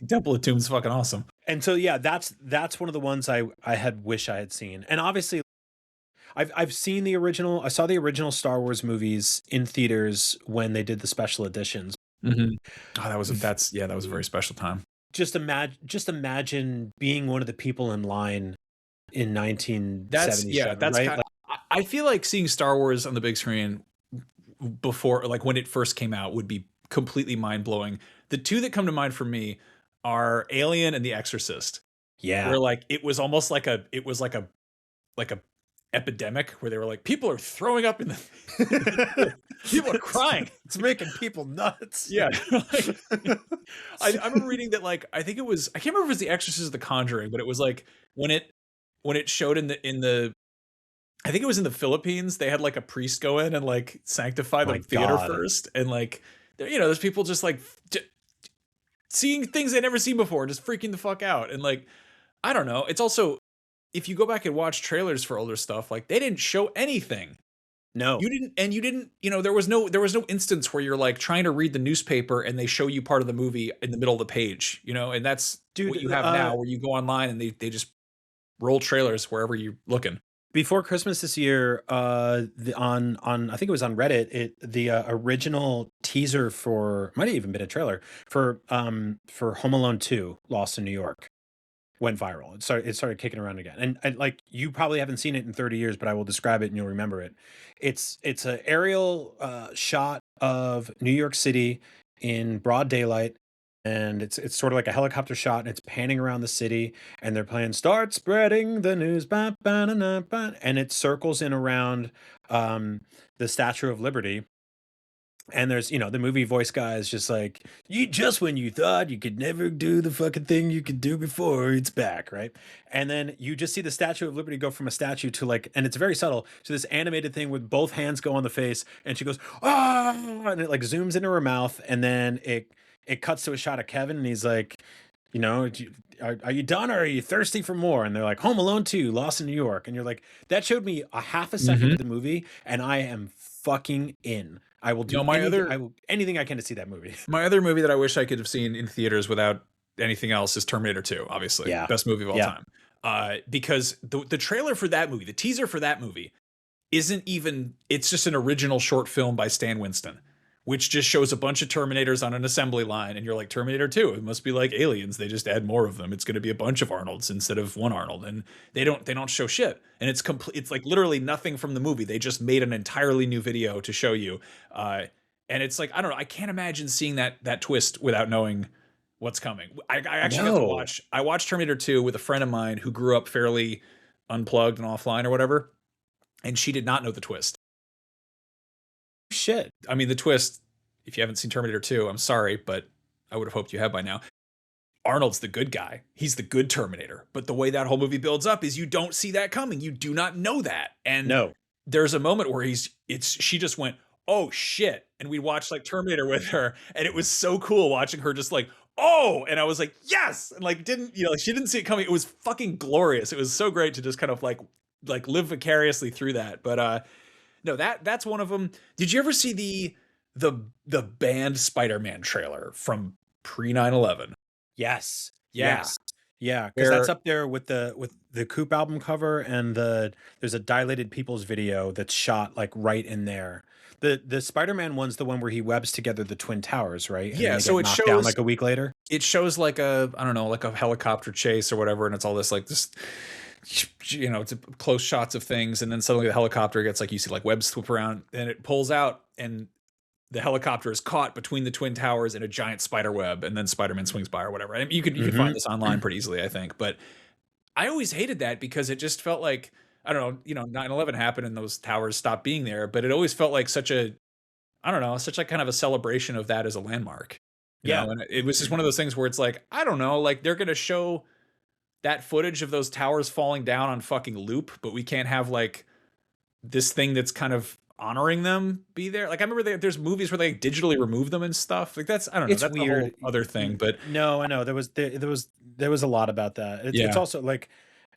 Speaker 7: Temple of Doom's fucking awesome.
Speaker 6: And so yeah, that's one of the ones I had wish I had seen. And obviously I've seen the original. I saw the original Star Wars movies in theaters when they did the special editions.
Speaker 7: Oh, that was a very special time.
Speaker 6: Just imagine being one of the people in line in 1977.
Speaker 7: That's
Speaker 6: right?
Speaker 7: I feel like seeing Star Wars on the big screen before, like when it first came out, would be completely mind blowing. The two that come to mind for me are Alien and The Exorcist.
Speaker 6: Yeah,
Speaker 7: where like it was almost like a epidemic where they were like, people are throwing up in the people are crying.
Speaker 6: It's making people nuts.
Speaker 7: Yeah. I remember reading that, like, I think it was, I can't remember if it was The Exorcist or The Conjuring, but it was like when it showed in the I think it was in the Philippines, they had like a priest go in and like sanctify the theater first. And like, there's people just like seeing things they'd never seen before, just freaking the fuck out. And like, I don't know. It's also, if you go back and watch trailers for older stuff, like they didn't show anything.
Speaker 6: No,
Speaker 7: you didn't, there was no instance where you're like trying to read the newspaper and they show you part of the movie in the middle of the page, and that's what you have now, where you go online and they just roll trailers wherever you're looking.
Speaker 6: Before Christmas this year, on I think it was on Reddit, the original teaser might have even been a trailer for Home Alone 2, Lost in New York, went viral. It started kicking around again. And like, you probably haven't seen it in 30 years, but I will describe it and you'll remember it. It's an aerial shot of New York City in broad daylight. And it's sort of like a helicopter shot, and it's panning around the city, and they're playing "Start Spreading the News," and it circles in around the Statue of Liberty. And there's, the movie voice guy is just like, just when you thought you could never do the fucking thing you could do before, it's back, right? And then you just see the Statue of Liberty go from a statue to like, and it's very subtle, to this animated thing with both hands go on the face, and she goes, ah, and it like zooms into her mouth, and then it cuts to a shot of Kevin, and he's like, are you done, or are you thirsty for more? And they're like, Home Alone 2, Lost in New York. And you're like, that showed me a half a second of the movie, and I am fucking in. I will do anything I can to see that movie.
Speaker 7: My other movie that I wish I could have seen in theaters without anything else is Terminator 2, obviously.
Speaker 6: Yeah.
Speaker 7: Best movie of all time. Because the trailer for that movie, the teaser for that movie, it's just an original short film by Stan Winston, which just shows a bunch of Terminators on an assembly line, and you're like, Terminator 2, it must be like Aliens. They just add more of them. It's going to be a bunch of Arnolds instead of one Arnold, and they don't show shit. And it's complete. It's like literally nothing from the movie. They just made an entirely new video to show you. And it's like, I don't know. I can't imagine seeing that twist without knowing what's coming. I actually got to watch. I watched Terminator 2 with a friend of mine who grew up fairly unplugged and offline or whatever, and she did not know the twist.
Speaker 6: Shit.
Speaker 7: I mean, the twist, if you haven't seen Terminator 2, I'm sorry, but I would have hoped you have by now. Arnold's the good guy. He's the good Terminator. But the way that whole movie builds up is you don't see that coming. You do not know that. And there's a moment where she just went, oh shit. And we watched like Terminator with her. And it was so cool watching her just like, oh, and I was like, yes. And like, she didn't see it coming. It was fucking glorious. It was so great to just kind of like live vicariously through that. But, no, that's one of them. Did you ever see the banned Spider-Man trailer from pre 9/11?
Speaker 6: Yes. Yeah, because that's
Speaker 7: where
Speaker 6: up there with the Coop album cover, and there's a Dilated Peoples video that's shot like right in there. The Spider-Man one's the one where he webs together the Twin Towers, right? And then
Speaker 7: yeah,
Speaker 6: they
Speaker 7: so
Speaker 6: get knocked down like a week later.
Speaker 7: it shows like a, I don't know, like a helicopter chase or whatever, and it's all this like this, you know, it's close shots of things, and then suddenly the helicopter gets like, you see like webs swoop around, and it pulls out, and the helicopter is caught between the Twin Towers in a giant spider web, and then Spider-Man swings by or whatever. I mean, you could find this online pretty easily, I think. But I always hated that because it just felt like, I don't know, 9/11 happened and those towers stopped being there, but it always felt like such a, I don't know, such like kind of a celebration of that as a landmark.
Speaker 6: Yeah.
Speaker 7: And it was just one of those things where it's like, I don't know, like they're gonna show that footage of those towers falling down on fucking loop, but we can't have like this thing that's kind of honoring them be there. Like I remember there's movies where they digitally remove them and stuff. Like that's, I don't know,
Speaker 6: It's
Speaker 7: that's a
Speaker 6: weird.
Speaker 7: whole other thing. But
Speaker 6: No, I know there was a lot about that. It's
Speaker 7: yeah,
Speaker 6: also like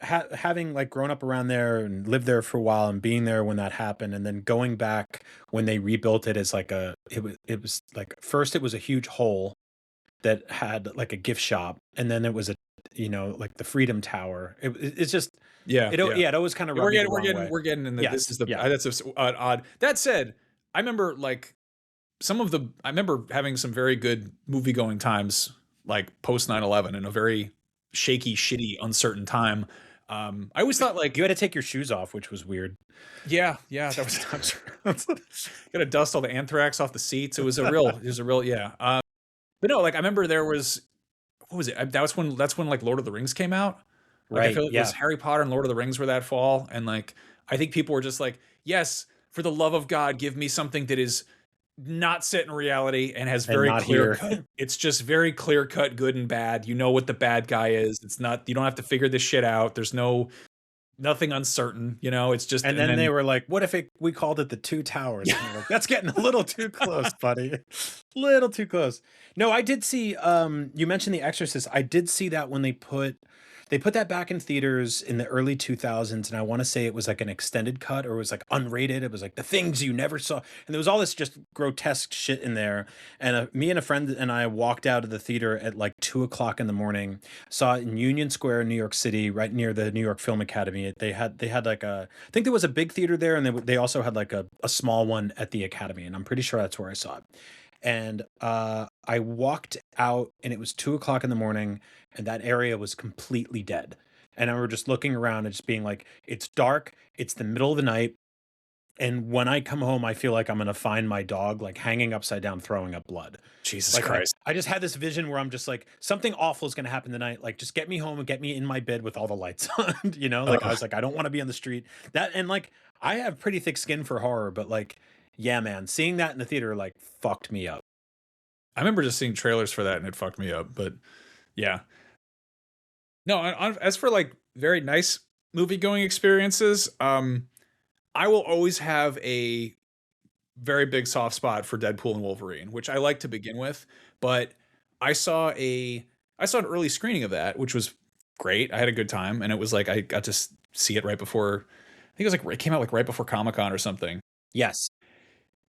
Speaker 6: having like grown up around there and lived there for a while and being there when that happened, and then going back when they rebuilt it as like it was like first it was a huge hole that had like a gift shop, and then it was a like the Freedom Tower. It's just
Speaker 7: yeah, yeah.
Speaker 6: it always kind of
Speaker 7: Yeah,
Speaker 6: rubbed me the wrong way.
Speaker 7: we're getting in the,
Speaker 6: Yes,
Speaker 7: this is the,
Speaker 6: yeah.
Speaker 7: that's odd. That said, I remember like I remember having some very good movie going times like post 9/11 in a very shaky, shitty, uncertain time. I always thought like,
Speaker 6: You had to take your shoes off, which was weird.
Speaker 7: yeah, that was gotta dust all the anthrax off the seats. It was a real, yeah. But no, like I remember there was, what was it? That's when like Lord of the Rings came out. Like I
Speaker 6: Right,
Speaker 7: feel like it
Speaker 6: yeah.
Speaker 7: was Harry Potter and Lord of the Rings were that fall, and like I think people were just like, yes, for the love of God, give me something that is not set in reality and has
Speaker 6: And
Speaker 7: very
Speaker 6: not
Speaker 7: clear
Speaker 6: here.
Speaker 7: cut. It's just very clear cut, good and bad. You know what the bad guy is. It's not, you don't have to figure this shit out. There's nothing uncertain. It's just,
Speaker 6: And then they were like, "What if we called it the Two Towers?" And we're like, that's getting a little too close, buddy. Little too close. No, I did see. You mentioned The Exorcist. I did see that when they put that back in theaters in the early 2000s, and I want to say it was like an extended cut, or it was like unrated. It was like the things you never saw, and there was all this just grotesque shit in there. And me and a friend and I walked out of the theater at like 2 o'clock in the morning. Saw it in Union Square in New York City, right near the New York Film Academy. They had like I think there was a big theater there, and they also had like a small one at the Academy, and I'm pretty sure that's where I saw it. And I walked out, and it was 2 o'clock in the morning, and that area was completely dead. And I were just looking around and just being like, it's dark, it's the middle of the night, and when I come home, I feel like I'm gonna find my dog like hanging upside down, throwing up blood.
Speaker 7: Jesus
Speaker 6: Like
Speaker 7: Christ.
Speaker 6: I just had this vision where I'm just like, something awful is gonna happen tonight. Like, just get me home and get me in my bed with all the lights on. Like I was like, I don't want to be on the street. That, and like I have pretty thick skin for horror, but like, yeah, man, seeing that in the theater like fucked me up.
Speaker 7: I remember just seeing trailers for that and it fucked me up. But yeah, no. As for like very nice movie going experiences, I will always have a very big soft spot for Deadpool and Wolverine, which I like to begin with. But I saw an early screening of that, which was great. I had a good time, and it was like I got to see it right before. I think it was like it came out like right before Comic-Con or something.
Speaker 6: Yes.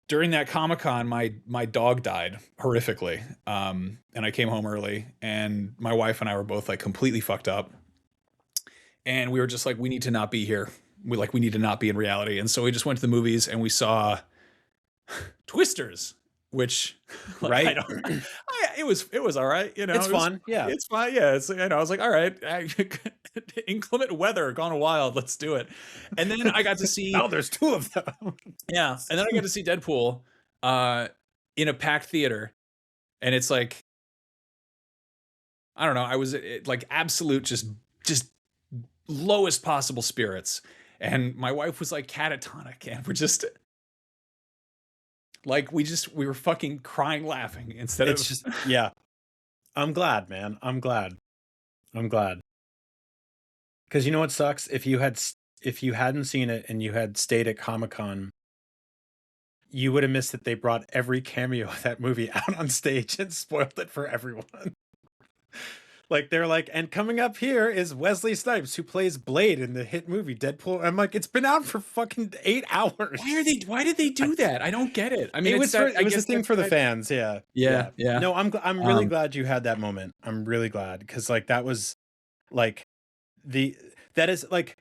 Speaker 7: During that Comic-Con, my dog died horrifically, and I came home early, and my wife and I were both like completely fucked up, and we were just like, we need to not be here. We need to not be in reality, and so we just went to the movies and we saw Twisters, which like,
Speaker 6: Right.
Speaker 7: it was all right.
Speaker 6: It's fun. Yeah.
Speaker 7: It's fine. Yeah, it's, I was like, all right, inclement weather gone wild. Let's do it. And then I got to see.
Speaker 6: Now there's two of them.
Speaker 7: Yeah, and then I got to see Deadpool in a packed theater, and it's like, I don't know, I was like absolute just lowest possible spirits, and my wife was like catatonic, and we're just like we were fucking crying laughing instead
Speaker 6: It's
Speaker 7: of
Speaker 6: just, yeah. I'm glad, man. I'm glad. Because you know what sucks? If you hadn't seen it and you had stayed at Comic-Con, you would have missed that they brought every cameo of that movie out on stage and spoiled it for everyone. Like they're like, and coming up here is Wesley Snipes, who plays Blade in the hit movie Deadpool. I'm like, it's been out for fucking 8 hours.
Speaker 7: Why did they do that? I don't get it. I mean,
Speaker 6: It was
Speaker 7: I
Speaker 6: a
Speaker 7: guess
Speaker 6: thing for the fans. Yeah.
Speaker 7: Yeah.
Speaker 6: No, I'm really glad you had that moment. I'm really glad, because like that was Like the that is like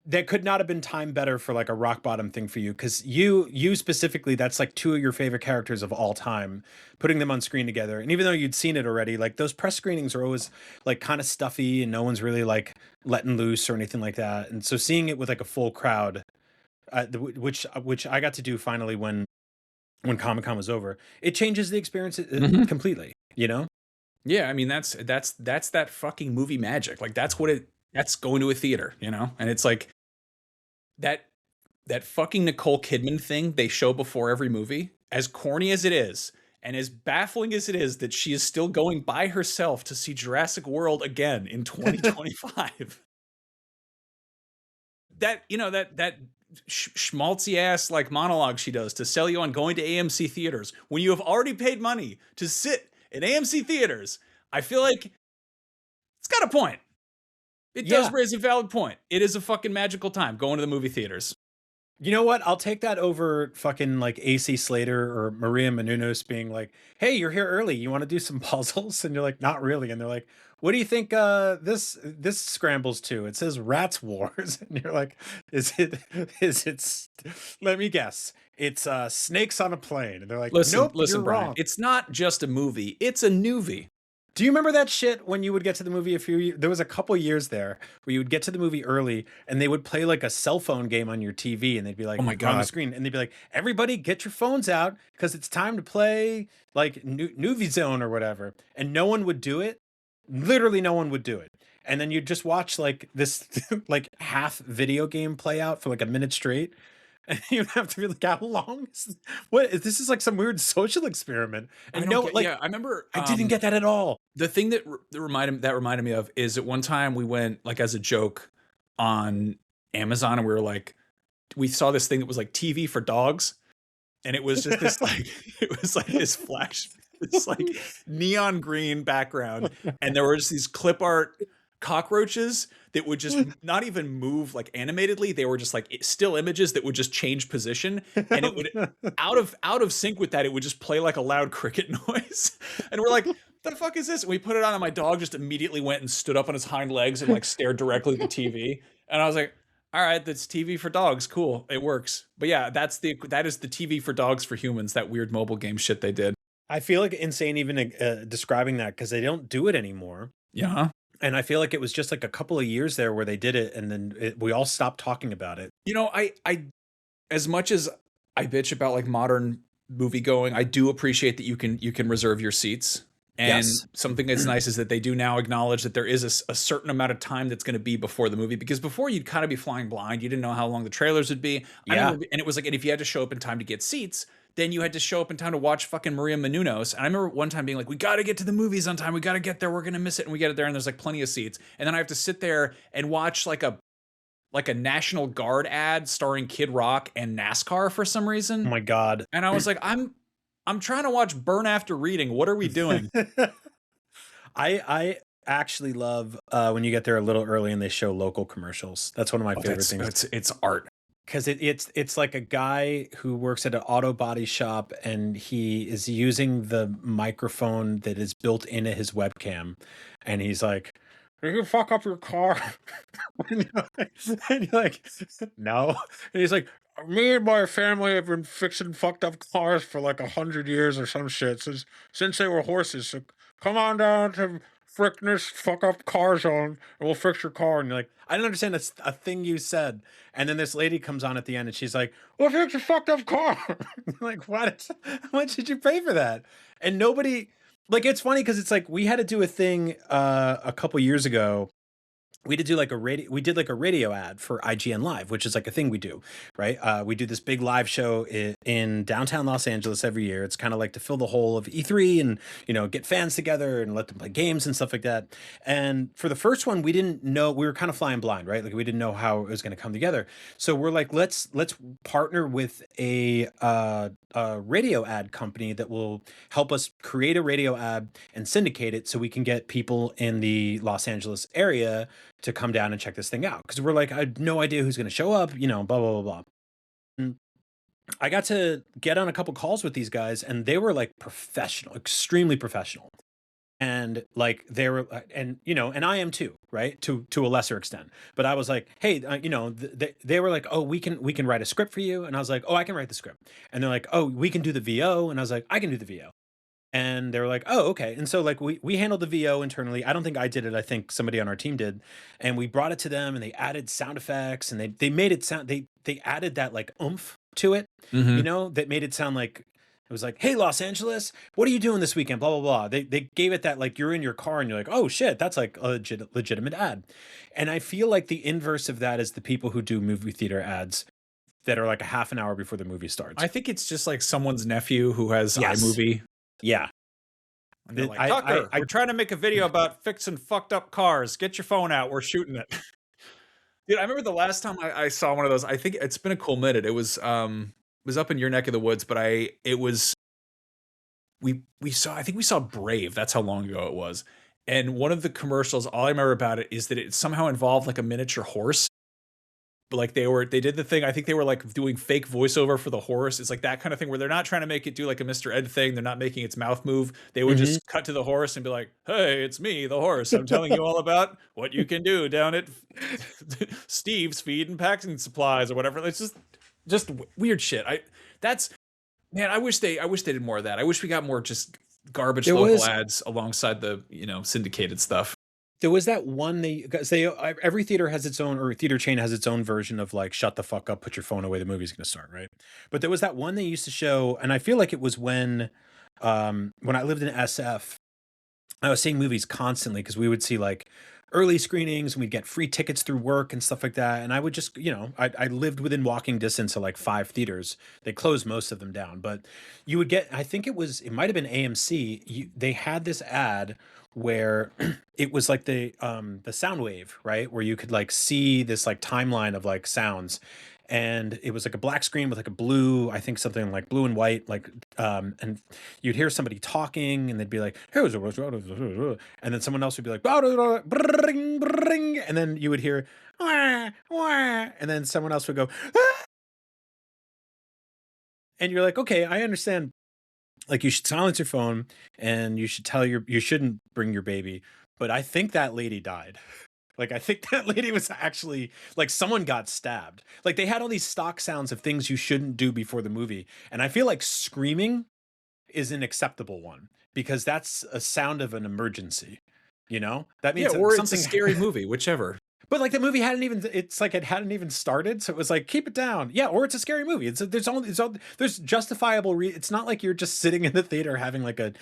Speaker 6: that could not have been timed better for like a rock bottom thing for you, because you specifically, that's like two of your favorite characters of all time, putting them on screen together. And even though you'd seen it already, like those press screenings are always like kind of stuffy and no one's really like letting loose or anything like that. And so seeing it with like a full crowd, which I got to do finally when Comic-Con was over, it changes the experience completely, you know?
Speaker 7: Yeah, I mean that's that fucking movie magic. Like that's going to a theater, you know? And it's like that fucking Nicole Kidman thing they show before every movie, as corny as it is, and as baffling as it is that she is still going by herself to see Jurassic World again in 2025. That, you know, that schmaltzy ass like monologue she does to sell you on going to AMC theaters when you have already paid money to sit in AMC theaters. I feel like it's got a point. It does raise a valid point. It is a fucking magical time going to the movie theaters.
Speaker 6: You know what? I'll take that over fucking like AC Slater or Maria Menounos being like, "Hey, you're here early. You want to do some puzzles?" And you're like, "Not really." And they're like, "What do you think this scrambles to?" It says Rats Wars. And you're like, let me guess. It's snakes on a plane." And they're like,
Speaker 7: listen,
Speaker 6: "Nope, you're
Speaker 7: Brian,
Speaker 6: wrong."
Speaker 7: it's not just a movie, it's a newbie.
Speaker 6: Do you remember that shit when you would get to the movie there was a couple years there where you would get to the movie early and they would play like a cell phone game on your TV and they'd be like,
Speaker 7: oh my God,
Speaker 6: on the screen, and they'd be like, "Everybody get your phones out because it's time to play like Newbie Zone or whatever." And no one would do it. Literally no one would do it. And then you'd just watch like this like half video game play out for like a minute straight. And you have to be like, "How long this is like some weird social experiment." And
Speaker 7: I remember
Speaker 6: I didn't get that at all.
Speaker 7: The thing that reminded me of is at one time we went like as a joke on Amazon and we were like, we saw this thing that was like TV for dogs, and it was just this like it was like this flash, this like neon green background, and there were just these clip art cockroaches that would just not even move like animatedly. They were just like still images that would just change position, and it would out of sync with that, it would just play like a loud cricket noise. And we're like, the fuck is this? And we put it on and my dog just immediately went and stood up on his hind legs and like stared directly at the TV. And I was like, all right, that's TV for dogs. Cool. It works. But yeah, that is the TV for dogs for humans, that weird mobile game shit they did.
Speaker 6: I feel like insane even describing that, because they don't do it anymore.
Speaker 7: Yeah.
Speaker 6: And I feel like it was just like a couple of years there where they did it, and then we all stopped talking about it.
Speaker 7: You know, I as much as I bitch about like modern movie going, I do appreciate that you can reserve your seats. And something that's nice is that they do now acknowledge that there is a certain amount of time that's going to be before the movie, because before you'd kind of be flying blind. You didn't know how long the trailers would be.
Speaker 6: Yeah.
Speaker 7: And it was like, and if you had to show up in time to get seats, then you had to show up in time to watch fucking Maria Menounos. And I remember one time being like, we got to get to the movies on time. We got to get there. We're going to miss it. And we get it there and there's like plenty of seats. And then I have to sit there and watch like a National Guard ad starring Kid Rock and NASCAR for some reason.
Speaker 6: Oh my God.
Speaker 7: And I was like, I'm trying to watch Burn After Reading. What are we doing?
Speaker 6: I actually love when you get there a little early and they show local commercials. That's one of my favorite things.
Speaker 7: It's art.
Speaker 6: Because it's like a guy who works at an auto body shop and he is using the microphone that is built into his webcam, and he's like, "Did you fuck up your car?" And you're like, "No." And he's like, "Me and my family have been fixing fucked up cars for like 100 years or some shit since they were horses. So come on down to Frickness fuck up car zone and we'll fix your car." And you're like, "I don't understand. That's a thing you said." And then this lady comes on at the end and she's like, "Well, fix your fucked up car." Like, what? How much did you pay for that? And nobody, like, it's funny because it's like we had to do a thing a couple years ago. We did like a radio ad for IGN Live, which is like a thing we do, right? We do this big live show in downtown Los Angeles every year. It's kind of like to fill the hole of E3 and, you know, get fans together and let them play games and stuff like that. And for the first one, we didn't know, we were kind of flying blind, right? Like we didn't know how it was going to come together. So we're like, let's partner with a radio ad company that will help us create a radio ad and syndicate it so we can get people in the Los Angeles area to come down and check this thing out. Because we're like, I had no idea who's going to show up, you know, blah, blah, blah, blah. And I got to get on a couple calls with these guys and they were like professional, extremely professional. and like they were and and I am too, right, to a lesser extent, but I was like, hey, they were like, oh, we can write a script for you, and I was like, oh, I can write the script, and they're like, oh, we can do the VO, and I was like, I can do the VO, and they were like, oh, okay, and so like we handled the VO internally. I don't think I did it, I think somebody on our team did, and we brought it to them, and they added sound effects, and they made it sound, they added that like oomph to it,
Speaker 7: Mhm.
Speaker 6: that made it sound like it was like, "Hey, Los Angeles, what are you doing this weekend?" Blah blah blah. They gave it that like you're in your car and you're like, "Oh shit, that's like a legitimate ad," and I feel like the inverse of that is the people who do movie theater ads that are like a half an hour before the movie starts.
Speaker 7: I think it's just like someone's nephew who has
Speaker 6: Yes.
Speaker 7: iMovie.
Speaker 6: Yeah,
Speaker 7: And they're like,
Speaker 6: I
Speaker 7: Tucker,
Speaker 6: I
Speaker 7: we're trying to make a video about fixing fucked up cars. Get your phone out. We're shooting it. Dude, I remember the last time I saw one of those. I think it's been a cool minute. It was up in your neck of the woods, but it was we saw, I think we saw Brave. That's how long ago it was. And one of the commercials, all I remember about it is that it somehow involved like a miniature horse. But like they did the thing. I think they were like doing fake voiceover for the horse. It's like that kind of thing where they're not trying to make it do like a Mr. Ed thing. They're not making its mouth move. They would just cut to the horse and be like, "Hey, it's me, the horse. I'm telling you all about what you can do down at Steve's Feed and Packing Supplies or whatever." It's just weird shit. That's man. I wish they did more of that. I wish we got more just garbage
Speaker 6: There
Speaker 7: local
Speaker 6: was
Speaker 7: ads alongside the syndicated stuff.
Speaker 6: there was that one because every theater has its own, or theater chain has its own version of like shut the fuck up, put your phone away, the movie's gonna start, right? But there was that one they used to show, and I feel like it was when I lived in SF, I was seeing movies constantly because we would see like early screenings and we'd get free tickets through work and stuff like that. And I would just, I lived within walking distance of like 5 theaters. They closed most of them down, but you would get, I think it might have been AMC. They had this ad where it was like the sound wave, right? Where you could like see this like timeline of like sounds, and it was like a black screen with like a blue, I think something like blue and white, like and you'd hear somebody talking and they'd be like, here's a, and then someone else would be like, "Bring, bring," and then you would hear, "Wah, wah," and then someone else would go, "Ah," and you're like, okay, I understand, like you should silence your phone and you should you shouldn't bring your baby, but I think that lady died. Like, I think that lady was actually like someone got stabbed. Like, they had all these stock sounds of things you shouldn't do before the movie. And I feel like screaming is an acceptable one because that's a sound of an emergency. That
Speaker 7: Yeah,
Speaker 6: means
Speaker 7: or it's a
Speaker 6: something,
Speaker 7: scary movie, whichever.
Speaker 6: but like the movie it's like it hadn't even started. So it was like, keep it down. Yeah. Or it's a scary movie. There's justifiable. It's not like you're just sitting in the theater having like an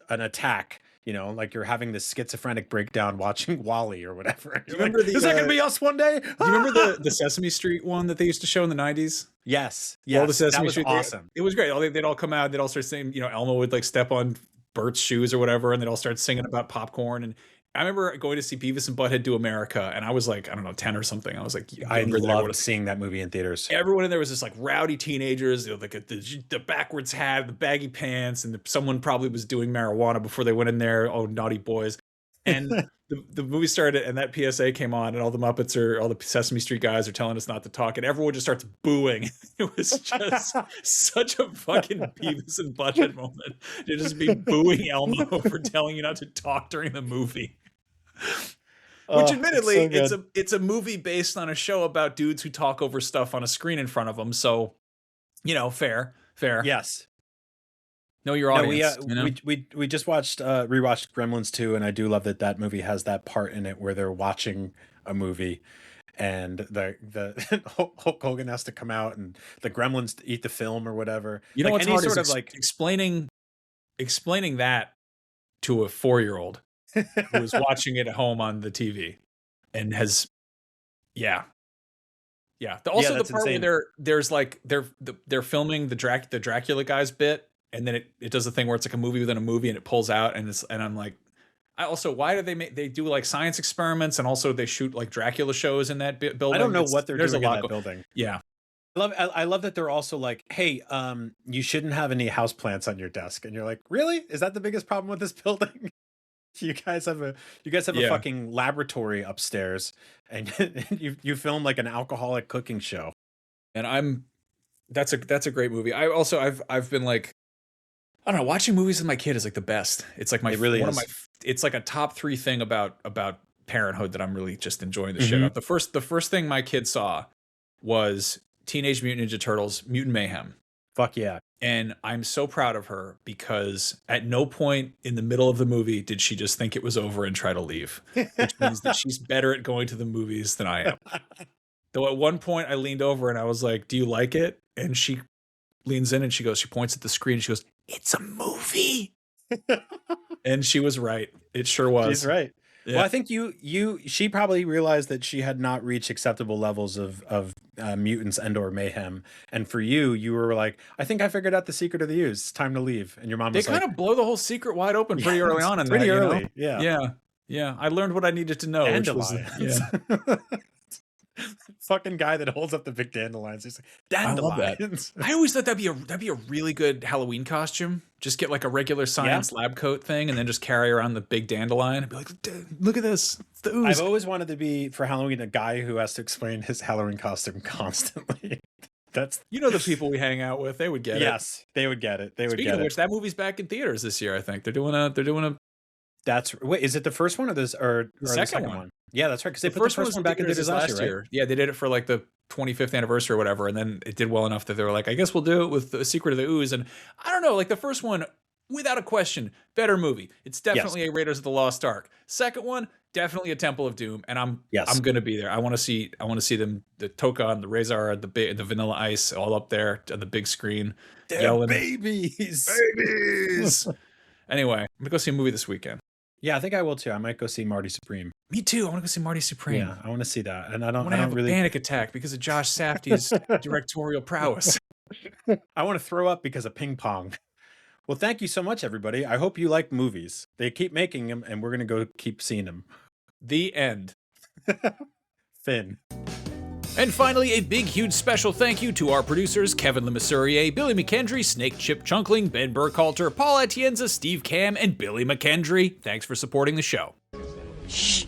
Speaker 6: attack. Like you're having this schizophrenic breakdown watching Wally or whatever.
Speaker 7: Do you remember
Speaker 6: is that gonna be us one day?
Speaker 7: Do you remember the Sesame Street one that they used to show in the 90s?
Speaker 6: Yes.
Speaker 7: All the Sesame
Speaker 6: That was
Speaker 7: Street,
Speaker 6: awesome.
Speaker 7: it was great. They'd all come out, they'd all start saying, Elmo would like step on Bert's shoes or whatever, and they'd all start singing about popcorn. And I remember going to see Beavis and Butthead Do America, and I was like, I don't know, 10 or something. I was like,
Speaker 6: I
Speaker 7: younger than
Speaker 6: loved seeing that movie in theaters.
Speaker 7: everyone in there was just like rowdy teenagers, like the backwards hat, the baggy pants, and someone probably was doing marijuana before they went in there. Oh, naughty boys. And the movie started, and that PSA came on, and all the Sesame Street guys are telling us not to talk, and everyone just starts booing. It was just such a fucking Beavis and Butthead moment to just be booing Elmo for telling you not to talk during the movie. Which, admittedly, it's a movie based on a show about dudes who talk over stuff on a screen in front of them. So, fair.
Speaker 6: Yes.
Speaker 7: Know your audience.
Speaker 6: We just rewatched Gremlins 2, and I do love that movie has that part in it where they're watching a movie, and the Hulk Hogan has to come out, and the Gremlins eat the film or whatever.
Speaker 7: You know
Speaker 6: like
Speaker 7: what's
Speaker 6: any
Speaker 7: hard
Speaker 6: sort
Speaker 7: is
Speaker 6: of like
Speaker 7: explaining that to a 4-year-old who is watching it at home on the TV and has, yeah. Also, the part insane. Where they're filming the Dracula guy's bit, and then it does the thing where it's like a movie within a movie, and it pulls out, and I'm like, why do they do like science experiments, and also they shoot like Dracula shows in that building?
Speaker 6: I don't know what they're doing in that building.
Speaker 7: Yeah.
Speaker 6: I love that they're also like, hey, you shouldn't have any houseplants on your desk, and you're like, really? Is that the biggest problem with this building? You guys have a fucking laboratory upstairs, and you film like an alcoholic cooking show.
Speaker 7: And that's a great movie. I've been like, I don't know. Watching movies with my kid is like the best. It's like
Speaker 6: It really
Speaker 7: one
Speaker 6: is.
Speaker 7: of my. It's like a top 3 thing about parenthood that I'm really just enjoying the shit out. The first thing my kid saw was Teenage Mutant Ninja Turtles: Mutant Mayhem.
Speaker 6: Fuck yeah.
Speaker 7: And I'm so proud of her because at no point in the middle of the movie did she just think it was over and try to leave, which means that she's better at going to the movies than I am. Though at one point I leaned over and I was like, "Do you like it?" And she leans in and she points at the screen and she goes, "It's a movie." And she was right. It sure was.
Speaker 6: She's right.
Speaker 7: Yeah.
Speaker 6: Well, I think she probably realized that she had not reached acceptable levels of mutants and/or mayhem. And for you were like, I think I figured out the secret of the ooze. It's time to leave. And your mom was
Speaker 7: They
Speaker 6: like,
Speaker 7: kind of blow the whole secret wide open pretty early on in
Speaker 6: pretty
Speaker 7: that,
Speaker 6: early.
Speaker 7: You know? Yeah. I learned what I needed to know.
Speaker 6: Dandelions. Fucking guy that holds up the big dandelions. He's like, dandelions.
Speaker 7: I always thought that'd be a really good Halloween costume. Just get like a regular science lab coat thing and then just carry around the big dandelion and be like, look at this. It's the ooze.
Speaker 6: I've always wanted to be, for Halloween, a guy who has to explain his Halloween costume constantly. That's
Speaker 7: the people we hang out with. They would get it.
Speaker 6: Yes, they would get it.
Speaker 7: Speaking of which, that movie's back in theaters this year. I think they're doing a.
Speaker 6: Wait, is it the first one or the second one? Yeah, that's right. Because they put the first one back in theaters last year, right?
Speaker 7: Yeah, they did it for like the 25th anniversary or whatever, and then it did well enough that they were like, I guess we'll do it with The Secret of the Ooze. And I don't know, like the first one, without a question, better movie. It's definitely a Raiders of the Lost Ark. Second one, definitely a Temple of Doom, and I'm gonna be there. I want to see them, the Toka and the Razor, the Vanilla Ice, all up there on the big screen, yelling,
Speaker 6: babies.
Speaker 7: Anyway, I'm gonna go see a movie this weekend.
Speaker 6: Yeah, I think I will too. I might go see Marty Supreme.
Speaker 7: Me too. I want to go see Marty Supreme.
Speaker 6: Yeah, I want to see that, and I don't
Speaker 7: have
Speaker 6: really
Speaker 7: a panic attack because of Josh Safdie's directorial prowess.
Speaker 6: I want to throw up because of ping pong. Well, thank you so much, everybody. I hope you like movies. They keep making them, and we're gonna go keep seeing them.
Speaker 7: The end.
Speaker 6: Finn.
Speaker 7: And finally, a big, huge special thank you to our producers, Kevin Lemasurier, Billy McKendry, Snake Chip Chunkling, Ben Burkhalter, Paul Atienza, Steve Cam, and Billy McKendry. Thanks for supporting the show.
Speaker 2: Shh.